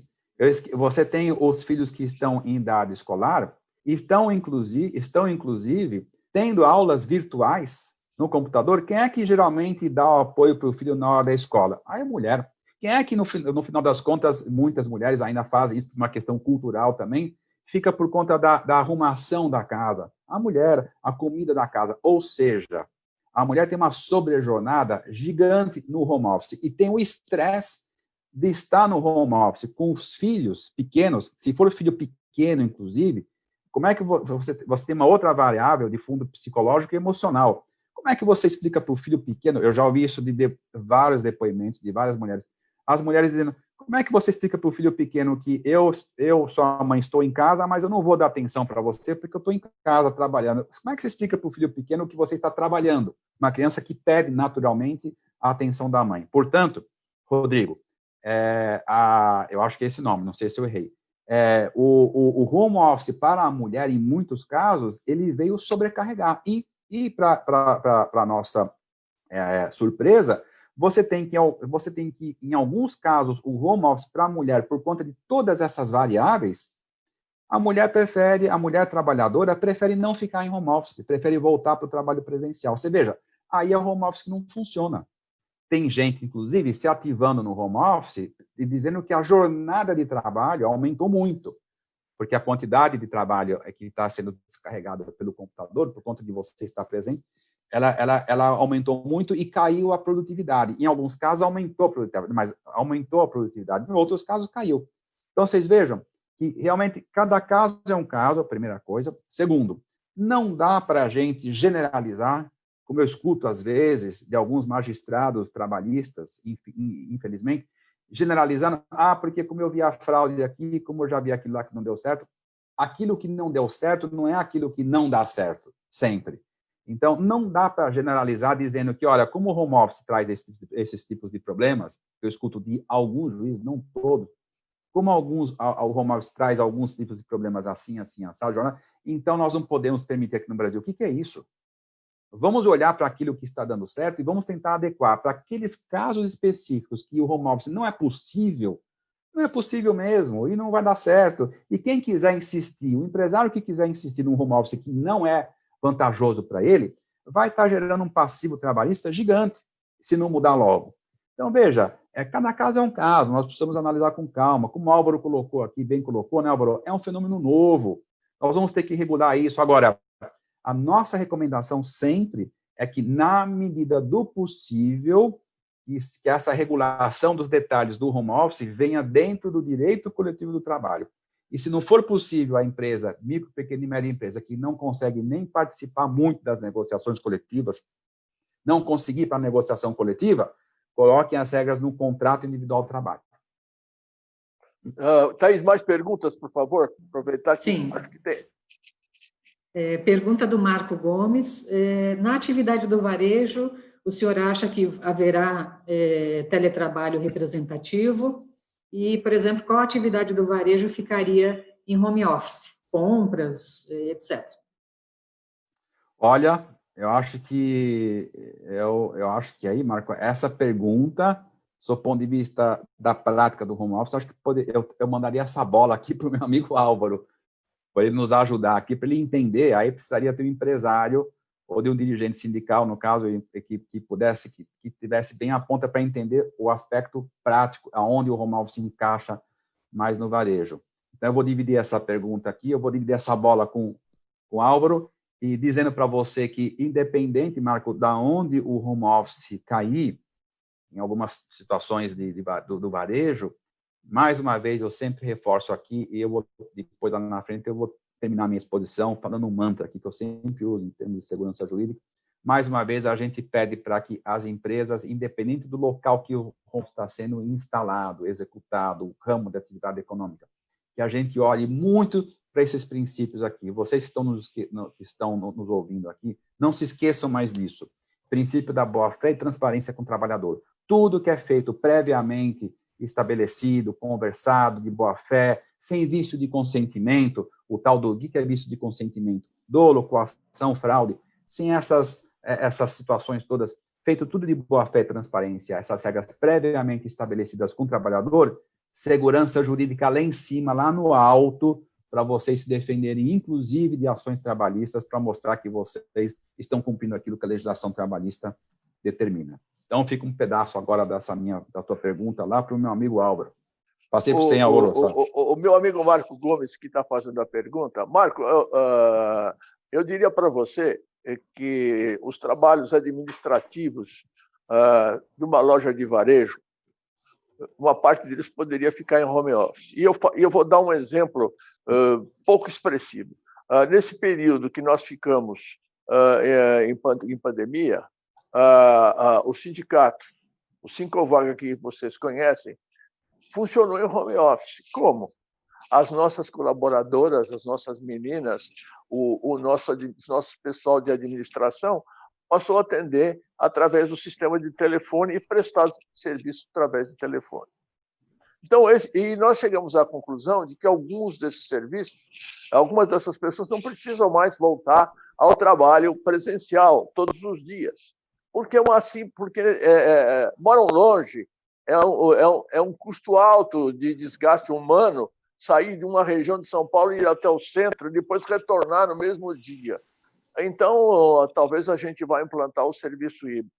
você tem os filhos que estão em idade escolar, estão inclusive tendo aulas virtuais no computador. Quem é que geralmente dá o apoio para o filho na hora da escola? A mulher. Quem é que, no final das contas, muitas mulheres ainda fazem isso por uma questão cultural também, fica por conta da arrumação da casa. A mulher, a comida da casa. Ou seja, a mulher tem uma sobrejornada gigante no home office e tem o estresse de estar no home office com os filhos pequenos, se for filho pequeno, inclusive, como é que você tem uma outra variável de fundo psicológico e emocional? Como é que você explica para o filho pequeno? Eu já ouvi isso de vários depoimentos de várias mulheres. As mulheres dizendo, como é que você explica para o filho pequeno que eu, sua mãe, estou em casa, mas eu não vou dar atenção para você porque eu estou em casa trabalhando? Como é que você explica para o filho pequeno que você está trabalhando? Uma criança que pede naturalmente a atenção da mãe. Portanto, Rodrigo, eu acho que é esse nome, não sei se eu errei. O home office para a mulher, em muitos casos, ele veio sobrecarregar. E para nossa surpresa, você tem que, em alguns casos, o home office para a mulher, por conta de todas essas variáveis, a mulher trabalhadora prefere não ficar em home office, prefere voltar para o trabalho presencial. Você veja, aí é o home office que não funciona. Tem gente, inclusive, se ativando no home office e dizendo que a jornada de trabalho aumentou muito, porque a quantidade de trabalho que está sendo descarregada pelo computador, por conta de você estar presente, ela aumentou muito e caiu a produtividade. Em alguns casos, aumentou a produtividade, mas aumentou a produtividade. Em outros casos, caiu. Então, vocês vejam que, realmente, cada caso é um caso, a primeira coisa. Segundo, não dá para a gente generalizar, como eu escuto, às vezes, de alguns magistrados trabalhistas, infelizmente, generalizando, porque como eu vi a fraude aqui, como eu já vi aquilo lá que não deu certo, aquilo que não deu certo não é aquilo que não dá certo, sempre. Então, não dá para generalizar dizendo que, olha, como o home office traz esses tipos de problemas, eu escuto de alguns juízes, não todos, como o home office traz alguns tipos de problemas assim, assado, então nós não podemos permitir aqui no Brasil. O que é isso? Vamos olhar para aquilo que está dando certo e vamos tentar adequar para aqueles casos específicos que o home office não é possível mesmo, e não vai dar certo. E quem quiser insistir, o empresário que quiser insistir num home office que não é vantajoso para ele, vai estar gerando um passivo trabalhista gigante, se não mudar logo. Então, veja, Cada caso é um caso, nós precisamos analisar com calma. Como o Álvaro colocou aqui, bem colocou, né, Álvaro? É um fenômeno novo. Nós vamos ter que regular isso. Agora, a nossa recomendação sempre é que, na medida do possível, que essa regulação dos detalhes do home office venha dentro do direito coletivo do trabalho. E se não for possível a empresa, micro, pequena e média empresa, que não consegue nem participar muito das negociações coletivas, não conseguir para a negociação coletiva, coloquem as regras no contrato individual do trabalho. Thaís, mais perguntas, por favor? Aproveitar que Sim. acho que tem. Pergunta do Marco Gomes. Na atividade do varejo, o senhor acha que haverá teletrabalho representativo? E, por exemplo, qual atividade do varejo ficaria em home office? Compras, etc. Olha, eu acho que aí, Marco, essa pergunta, do ponto de vista da prática do home office, acho que eu mandaria essa bola aqui para o meu amigo Álvaro, para ele nos ajudar aqui, para ele entender. Aí precisaria ter um empresário ou de um dirigente sindical, no caso, que tivesse bem a ponta para entender o aspecto prático, aonde o home office encaixa mais no varejo. Então, eu vou dividir essa pergunta aqui, eu vou dividir essa bola com o Álvaro, e dizendo para você que, independente, Marco, da onde o home office cair, em algumas situações do varejo, mais uma vez, eu sempre reforço aqui, e eu vou, depois lá na frente, eu vou terminar minha exposição falando um mantra aqui, que eu sempre uso em termos de segurança jurídica. Mais uma vez, a gente pede para que as empresas, independente do local que o home está sendo instalado, executado, o ramo de atividade econômica, que a gente olhe muito para esses princípios aqui. Vocês que estão nos ouvindo aqui, não se esqueçam mais disso. Princípio da boa-fé e transparência com o trabalhador. Tudo que é feito previamente estabelecido, conversado, de boa-fé, sem vício de consentimento, o tal do que é vício de consentimento, dolo, coação, fraude, sem essas situações todas, feito tudo de boa-fé e transparência, essas regras previamente estabelecidas com o trabalhador, segurança jurídica lá em cima, lá no alto, para vocês se defenderem, inclusive, de ações trabalhistas, para mostrar que vocês estão cumprindo aquilo que a legislação trabalhista determina. Então, fica um pedaço agora da tua pergunta lá para o meu amigo Álvaro. Passei para você, Álvaro. O meu amigo Marco Gomes, que está fazendo a pergunta. Marco, eu diria para você que os trabalhos administrativos de uma loja de varejo, uma parte deles poderia ficar em home office. E eu vou dar um exemplo pouco expressivo. Nesse período que nós ficamos em pandemia, o sindicato, o Sincovaga, que vocês conhecem, funcionou em home office. Como? As nossas colaboradoras, as nossas meninas, o nosso pessoal de administração passou a atender através do sistema de telefone e prestar serviço através de telefone. Então, e nós chegamos à conclusão de que alguns desses serviços, algumas dessas pessoas não precisam mais voltar ao trabalho presencial todos os dias, porque moram longe, é um custo alto de desgaste humano sair de uma região de São Paulo e ir até o centro e depois retornar no mesmo dia. Então, talvez a gente vá implantar o serviço híbrido.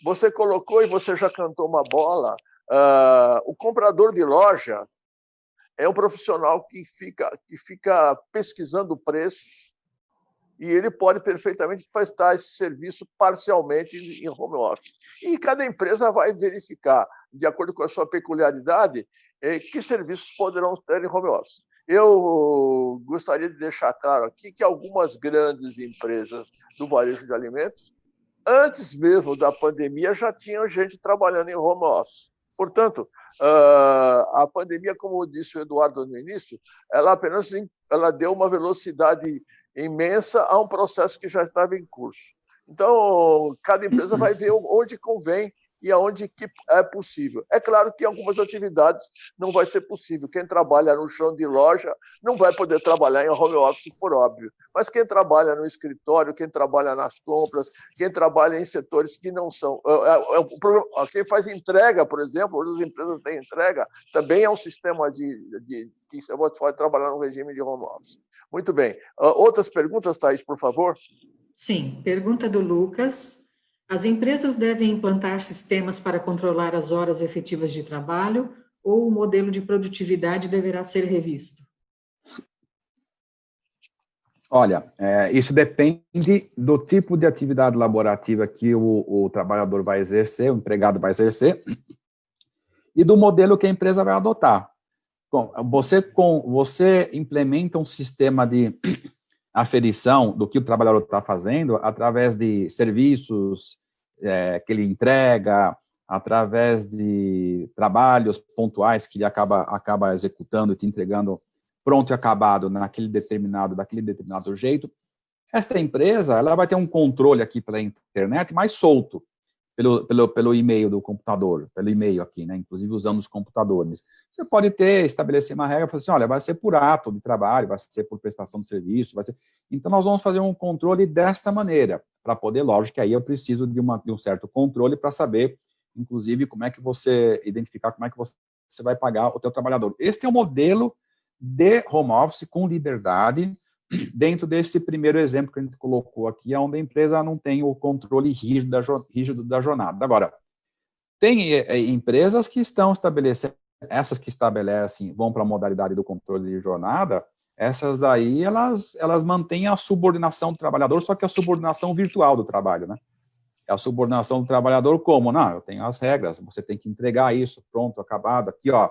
Você colocou e você já cantou uma bola. O comprador de loja é um profissional que fica pesquisando preços e ele pode perfeitamente prestar esse serviço parcialmente em home office. E cada empresa vai verificar, de acordo com a sua peculiaridade, que serviços poderão ter em home office. Eu gostaria de deixar claro aqui que algumas grandes empresas do varejo de alimentos, antes mesmo da pandemia, já tinham gente trabalhando em home office. Portanto, a pandemia, como disse o Eduardo no início, ela deu uma velocidade imensa a um processo que já estava em curso. Então, cada empresa vai ver onde convém e aonde que é possível. É claro que em algumas atividades não vai ser possível. Quem trabalha no chão de loja não vai poder trabalhar em home office, por óbvio. Mas quem trabalha no escritório, quem trabalha nas compras, quem trabalha em setores que não são... Quem faz entrega, por exemplo, as empresas têm entrega, também é um sistema que você pode trabalhar no regime de home office. Muito bem. Outras perguntas, Thaís, por favor? Sim. Pergunta do Lucas. As empresas devem implantar sistemas para controlar as horas efetivas de trabalho ou o modelo de produtividade deverá ser revisto? Olha, isso depende do tipo de atividade laborativa que o trabalhador vai exercer, o empregado vai exercer, e do modelo que a empresa vai adotar. Bom, você implementa um sistema de aferição do que o trabalhador está fazendo através de serviços que ele entrega, através de trabalhos pontuais que ele acaba executando e te entregando pronto e acabado daquele determinado jeito. Esta empresa ela vai ter um controle aqui pela internet mais solto, pelo e-mail do computador, pelo e-mail aqui, né? Inclusive usando os computadores. Você pode estabelecer uma regra, falar assim, olha, vai ser por ato de trabalho, vai ser por prestação de serviço, vai ser... Então, nós vamos fazer um controle desta maneira, para poder, lógico, que aí eu preciso de um certo controle para saber, inclusive, como é que você identificar, como é que você vai pagar o teu trabalhador. Este é o modelo de home office com liberdade, dentro desse primeiro exemplo que a gente colocou aqui, onde a empresa não tem o controle rígido da jornada. Agora, tem empresas que estão estabelecendo, essas que estabelecem, vão para a modalidade do controle de jornada, essas daí, elas mantêm a subordinação do trabalhador, só que a subordinação virtual do trabalho, né? É a subordinação do trabalhador como? Não, eu tenho as regras, você tem que entregar isso, pronto, acabado, aqui, ó,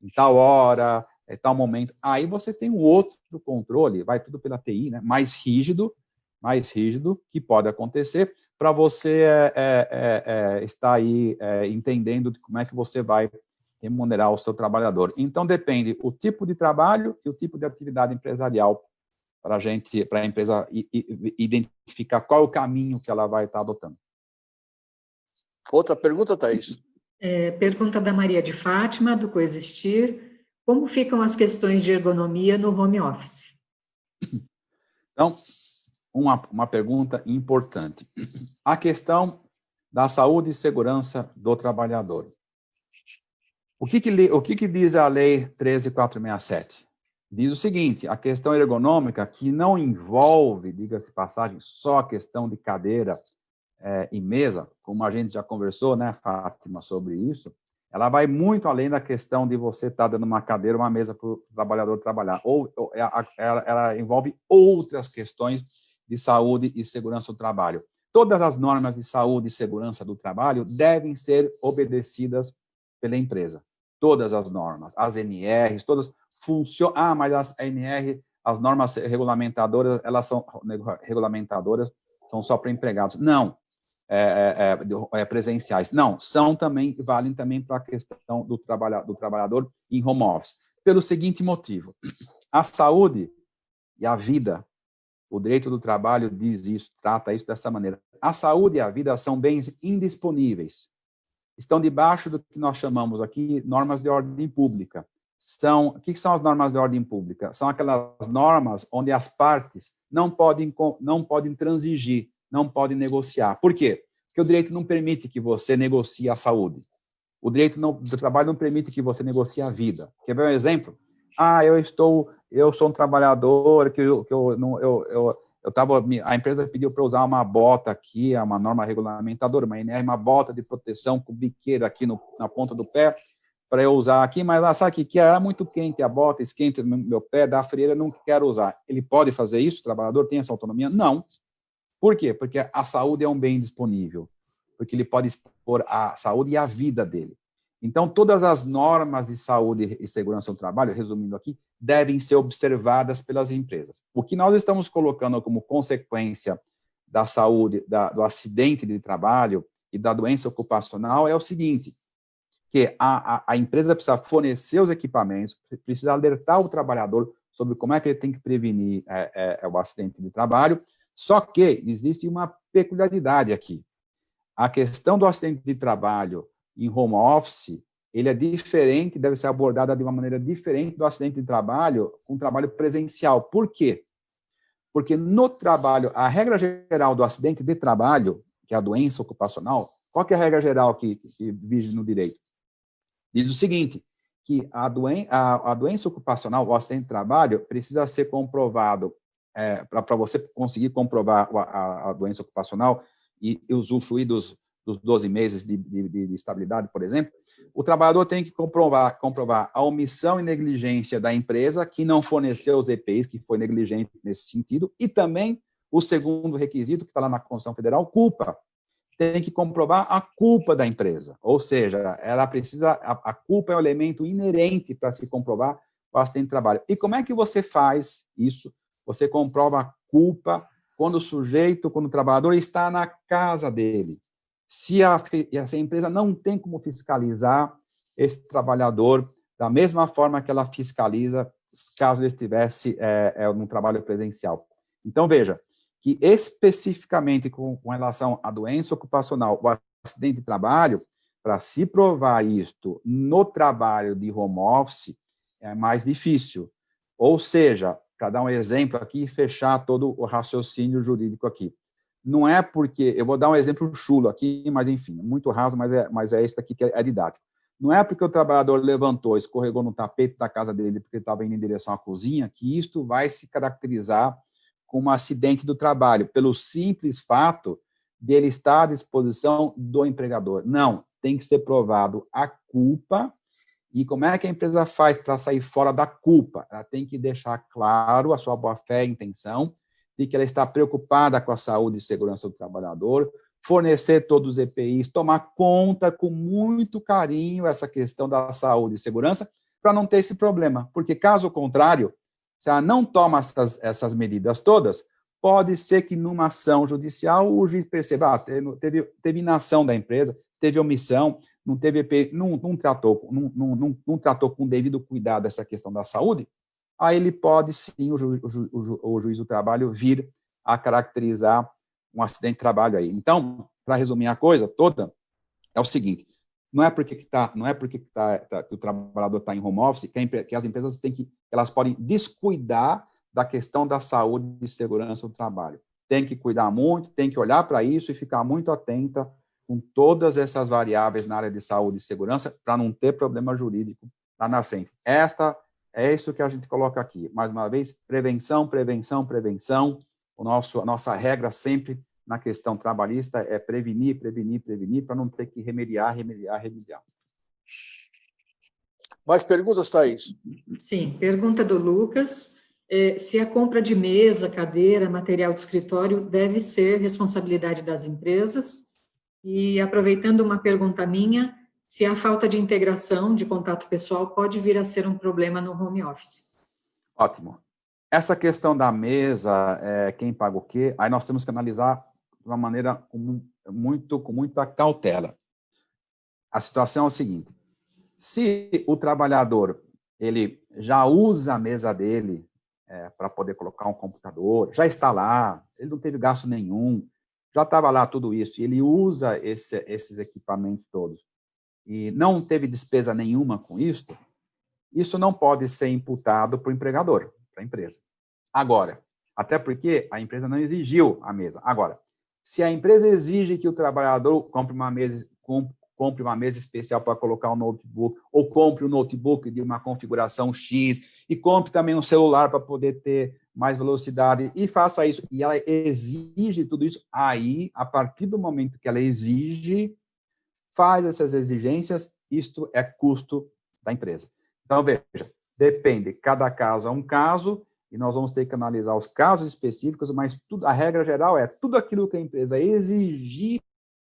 em tal hora, em tal momento. Aí você tem um outro controle, vai tudo pela TI, né? Mais rígido, que pode acontecer, para você estar aí entendendo de como é que você vai remunerar o seu trabalhador. Então, depende o tipo de trabalho e o tipo de atividade empresarial para a empresa identificar qual é o caminho que ela vai estar adotando. Outra pergunta, Thaís? Pergunta da Maria de Fátima, do Coexistir. Como ficam as questões de ergonomia no home office? Então, uma pergunta importante. A questão da saúde e segurança do trabalhador. O que diz a Lei 13.467? Diz o seguinte, a questão ergonômica, que não envolve, diga-se de passagem, só a questão de cadeira e mesa, como a gente já conversou, né, Fátima, sobre isso, ela vai muito além da questão de você estar dando uma cadeira, uma mesa para o trabalhador trabalhar. Ela envolve outras questões de saúde e segurança do trabalho. Todas as normas de saúde e segurança do trabalho devem ser obedecidas pela empresa. Todas as normas, as NRs, todas funcionam. Mas as NR, as normas regulamentadoras, elas são regulamentadoras, são só para empregados. Não. Presenciais. Não, valem também para a questão do trabalhador em home office. Pelo seguinte motivo, a saúde e a vida, o direito do trabalho diz isso, trata isso dessa maneira. A saúde e a vida são bens indisponíveis. Estão debaixo do que nós chamamos aqui normas de ordem pública. O que são as normas de ordem pública? São aquelas normas onde as partes não podem transigir, não podem negociar. Por quê? Porque o direito não permite que você negocie a saúde. O direito do trabalho não permite que você negocie a vida. Quer ver um exemplo? Eu sou um trabalhador a empresa pediu para usar uma bota aqui, uma norma regulamentadora, uma NR, uma bota de proteção com biqueira aqui na ponta do pé, para eu usar aqui, mas sabe que é muito quente a bota, esquenta no meu pé, dá frio, eu não quero usar. Ele pode fazer isso? O trabalhador tem essa autonomia? Não. Por quê? Porque a saúde é um bem disponível, porque ele pode expor a saúde e a vida dele. Então, todas as normas de saúde e segurança do trabalho, resumindo aqui, devem ser observadas pelas empresas. O que nós estamos colocando como consequência da saúde, do acidente de trabalho e da doença ocupacional é o seguinte, que a empresa precisa fornecer os equipamentos, precisa alertar o trabalhador sobre como é que ele tem que prevenir o acidente de trabalho, só que existe uma peculiaridade aqui. A questão do acidente de trabalho em home office, ele é diferente, deve ser abordada de uma maneira diferente do acidente de trabalho com trabalho presencial. Por quê? Porque no trabalho, a regra geral do acidente de trabalho, que é a doença ocupacional, qual que é a regra geral que vige no direito? Diz o seguinte, que a doença ocupacional, o acidente de trabalho, precisa ser comprovado, para você conseguir comprovar a doença ocupacional, e usufruir dos 12 meses de estabilidade, por exemplo, o trabalhador tem que comprovar a omissão e negligência da empresa que não forneceu os EPIs, que foi negligente nesse sentido, e também o segundo requisito, que está lá na Constituição Federal, culpa. Tem que comprovar a culpa da empresa, ou seja, ela precisa, a culpa é um elemento inerente para se comprovar o acidente de trabalho. E como é que você faz isso? Você comprova a culpa quando o trabalhador está na casa dele. Se a empresa não tem como fiscalizar esse trabalhador da mesma forma que ela fiscaliza caso ele estivesse no trabalho presencial. Então, veja, que especificamente com relação à doença ocupacional, o acidente de trabalho, para se provar isto no trabalho de home office, é mais difícil. Ou seja, para dar um exemplo aqui e fechar todo o raciocínio jurídico aqui, não é porque, eu vou dar um exemplo chulo aqui, mas enfim, muito raso, mas é esse aqui que é didático. Não é porque o trabalhador levantou, escorregou no tapete da casa dele porque estava indo em direção à cozinha, que isto vai se caracterizar como um acidente do trabalho, pelo simples fato de ele estar à disposição do empregador. Não, tem que ser provado a culpa. E como é que a empresa faz para sair fora da culpa? Ela tem que deixar claro a sua boa-fé e intenção de que ela está preocupada com a saúde e segurança do trabalhador, fornecer todos os EPIs, tomar conta com muito carinho essa questão da saúde e segurança, para não ter esse problema. Porque, caso contrário, se ela não toma essas medidas todas, pode ser que numa ação judicial o juiz perceba, teve inação da empresa, teve omissão, não teve EPI, não tratou com devido cuidado essa questão da saúde, aí ele pode sim, o juiz do trabalho, vir a caracterizar um acidente de trabalho aí. Então, para resumir a coisa toda, é o seguinte, não é porque que o trabalhador está em home office que as empresas elas podem descuidar da questão da saúde e segurança do trabalho. Tem que cuidar muito, tem que olhar para isso e ficar muito atenta com todas essas variáveis na área de saúde e segurança para não ter problema jurídico lá na frente. É isso que a gente coloca aqui. Mais uma vez, prevenção, prevenção, prevenção. A nossa regra sempre na questão trabalhista é prevenir, prevenir, prevenir, para não ter que remediar. Mais perguntas, Thaís? Sim, pergunta do Lucas. Se a compra de mesa, cadeira, material de escritório deve ser responsabilidade das empresas? E, aproveitando uma pergunta minha, se a falta de integração, de contato pessoal, pode vir a ser um problema no home office? Ótimo. Essa questão da mesa, quem paga o quê, aí nós temos que analisar de uma maneira com muita cautela. A situação é o seguinte, se o trabalhador ele já usa a mesa dele para poder colocar um computador, já está lá, ele não teve gasto nenhum, já estava lá tudo isso, e ele usa esses equipamentos todos, e não teve despesa nenhuma com isso não pode ser imputado para o empregador, para a empresa. Agora, até porque a empresa não exigiu a mesa. Agora, se a empresa exige que o trabalhador compre uma mesa especial para colocar um notebook, ou compre um notebook de uma configuração X, e compre também um celular para poder ter mais velocidade, e faça isso, e ela exige tudo isso, aí, a partir do momento que ela exige, faz essas exigências, isto é custo da empresa. Então, veja, depende, cada caso é um caso, e nós vamos ter que analisar os casos específicos, mas a regra geral é tudo aquilo que a empresa exigir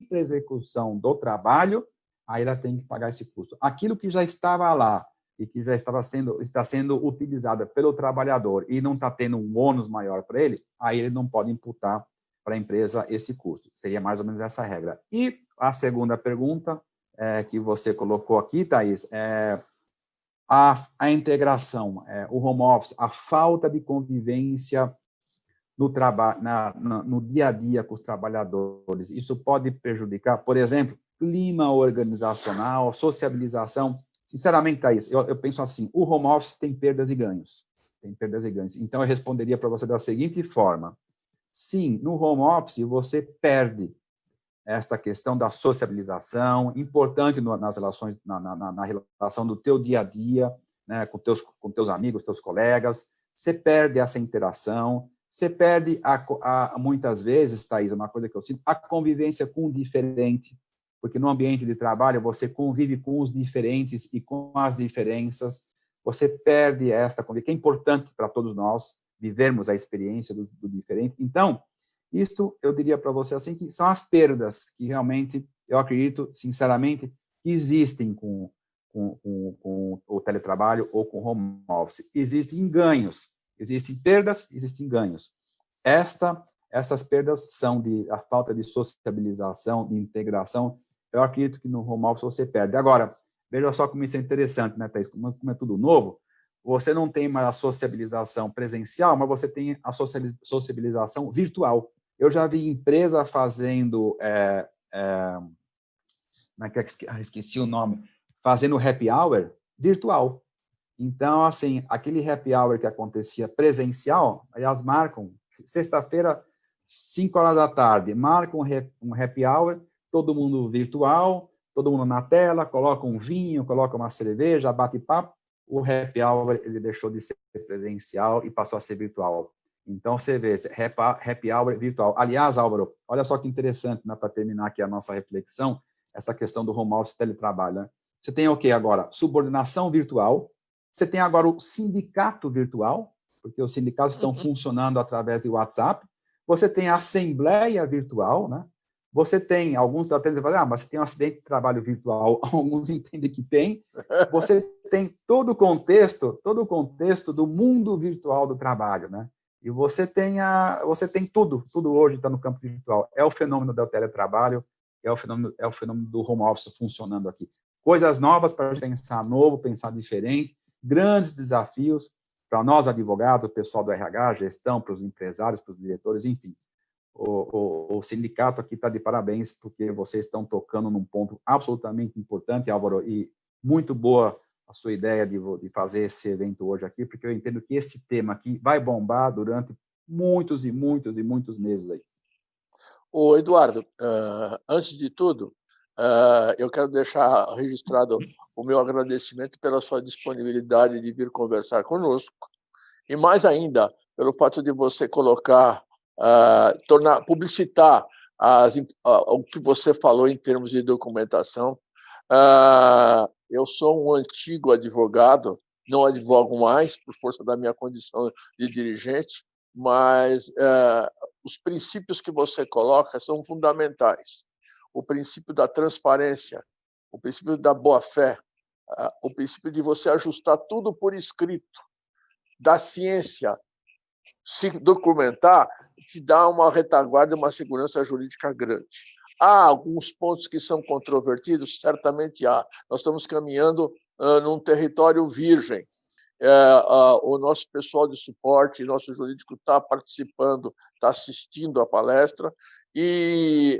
para execução do trabalho, aí ela tem que pagar esse custo. Aquilo que já estava lá e que já está sendo utilizada pelo trabalhador e não está tendo um ônus maior para ele, aí ele não pode imputar para a empresa esse custo. Seria mais ou menos essa regra. E a segunda pergunta que você colocou aqui, Thaís, a integração, o home office, a falta de convivência no dia a dia com os trabalhadores, isso pode prejudicar, por exemplo, clima organizacional, sociabilização. Sinceramente, Thaís, eu penso assim, o home office tem perdas e ganhos. Então, eu responderia para você da seguinte forma, sim, no home office você perde esta questão da sociabilização, importante nas relações, na relação do teu dia a dia, né, com teus amigos, teus colegas, você perde essa interação, você perde, muitas vezes, Thaís, uma coisa que eu sinto, a convivência com o diferente, porque no ambiente de trabalho você convive com os diferentes e com as diferenças, você perde esta convivência, que é importante para todos nós vivermos a experiência do diferente. Então, isto eu diria para você assim, que são as perdas que realmente, eu acredito, sinceramente, que existem com o teletrabalho ou com o home office. Existem ganhos, existem perdas, existem ganhos. Essas perdas são a falta de sociabilização, de integração. Eu acredito que no home office você perde. Agora, veja só como isso é interessante, né, Thaís? Como é tudo novo, você não tem mais a sociabilização presencial, mas você tem a sociabilização virtual. Eu já vi empresa fazendo, esqueci o nome, fazendo happy hour virtual. Então, assim, aquele happy hour que acontecia presencial, elas marcam, sexta-feira, 5 horas da tarde, marcam um happy hour, todo mundo virtual, todo mundo na tela, coloca um vinho, coloca uma cerveja, bate papo, o happy hour ele deixou de ser presencial e passou a ser virtual. Então, você vê, happy hour virtual. Aliás, Álvaro, olha só que interessante, né, para terminar aqui a nossa reflexão, essa questão do home office teletrabalho. Né? Você tem o quê agora? Subordinação virtual. Você tem agora o sindicato virtual, porque os sindicatos estão funcionando através de WhatsApp. Você tem a assembleia virtual, né? Você tem, alguns estão tentando fazer, mas você tem um acidente de trabalho virtual, alguns entendem que tem. Você tem todo o contexto do mundo virtual do trabalho, né? E você tem tudo hoje está no campo virtual. É o fenômeno do teletrabalho, é o fenômeno do home office funcionando aqui. Coisas novas para pensar novo, pensar diferente, grandes desafios para nós advogados, o pessoal do RH, gestão, para os empresários, para os diretores, enfim. O sindicato aqui está de parabéns, porque vocês estão tocando num ponto absolutamente importante, Álvaro, e muito boa a sua ideia de fazer esse evento hoje aqui, porque eu entendo que esse tema aqui vai bombar durante muitos e muitos e muitos meses aí. Ô, Eduardo, antes de tudo, eu quero deixar registrado o meu agradecimento pela sua disponibilidade de vir conversar conosco, e mais ainda, pelo fato de você colocar, publicitar o que você falou em termos de documentação. Eu sou um antigo advogado, não advogo mais, por força da minha condição de dirigente, mas os princípios que você coloca são fundamentais. O princípio da transparência, o princípio da boa-fé, o princípio de você ajustar tudo por escrito, da ciência, se documentar, te dá uma retaguarda e uma segurança jurídica grande. Há alguns pontos que são controvertidos? Certamente há. Nós estamos caminhando num território virgem. O nosso pessoal de suporte, nosso jurídico está participando, está assistindo à palestra, e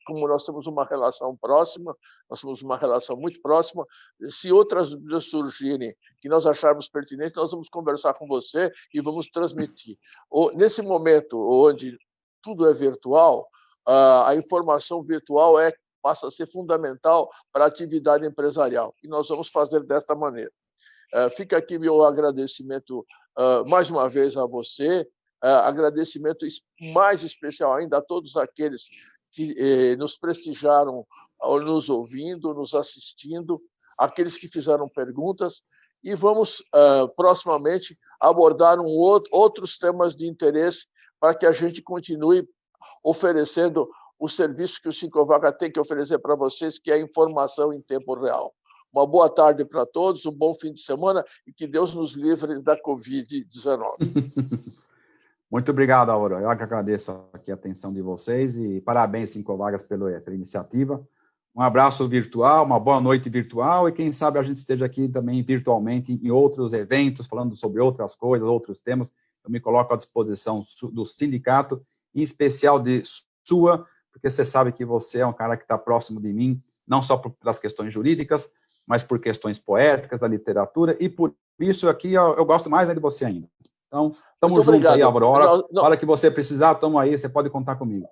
como nós temos uma relação próxima, nós temos uma relação muito próxima, se outras dúvidas surgirem que nós acharmos pertinentes, nós vamos conversar com você e vamos transmitir. Nesse momento onde tudo é virtual, a informação virtual passa a ser fundamental para a atividade empresarial, e nós vamos fazer desta maneira. Fica aqui meu agradecimento mais uma vez a você, agradecimento mais especial ainda a todos aqueles que nos prestigiaram nos ouvindo, nos assistindo, aqueles que fizeram perguntas, e vamos proximamente abordar outros temas de interesse para que a gente continue oferecendo o serviço que o Sincovaga tem que oferecer para vocês, que é a informação em tempo real. Uma boa tarde para todos, um bom fim de semana e que Deus nos livre da Covid-19. Muito obrigado, Álvaro. Eu que agradeço aqui a atenção de vocês e parabéns, Sincovagas, pela iniciativa. Um abraço virtual, uma boa noite virtual e quem sabe a gente esteja aqui também virtualmente em outros eventos, falando sobre outras coisas, outros temas. Eu me coloco à disposição do sindicato, em especial de sua, porque você sabe que você é um cara que está próximo de mim, não só pelas questões jurídicas, mas por questões poéticas, da literatura, e por isso aqui eu gosto mais de você ainda. Então, estamos juntos aí, Álvaro. Hora que você precisar, estamos aí, você pode contar comigo.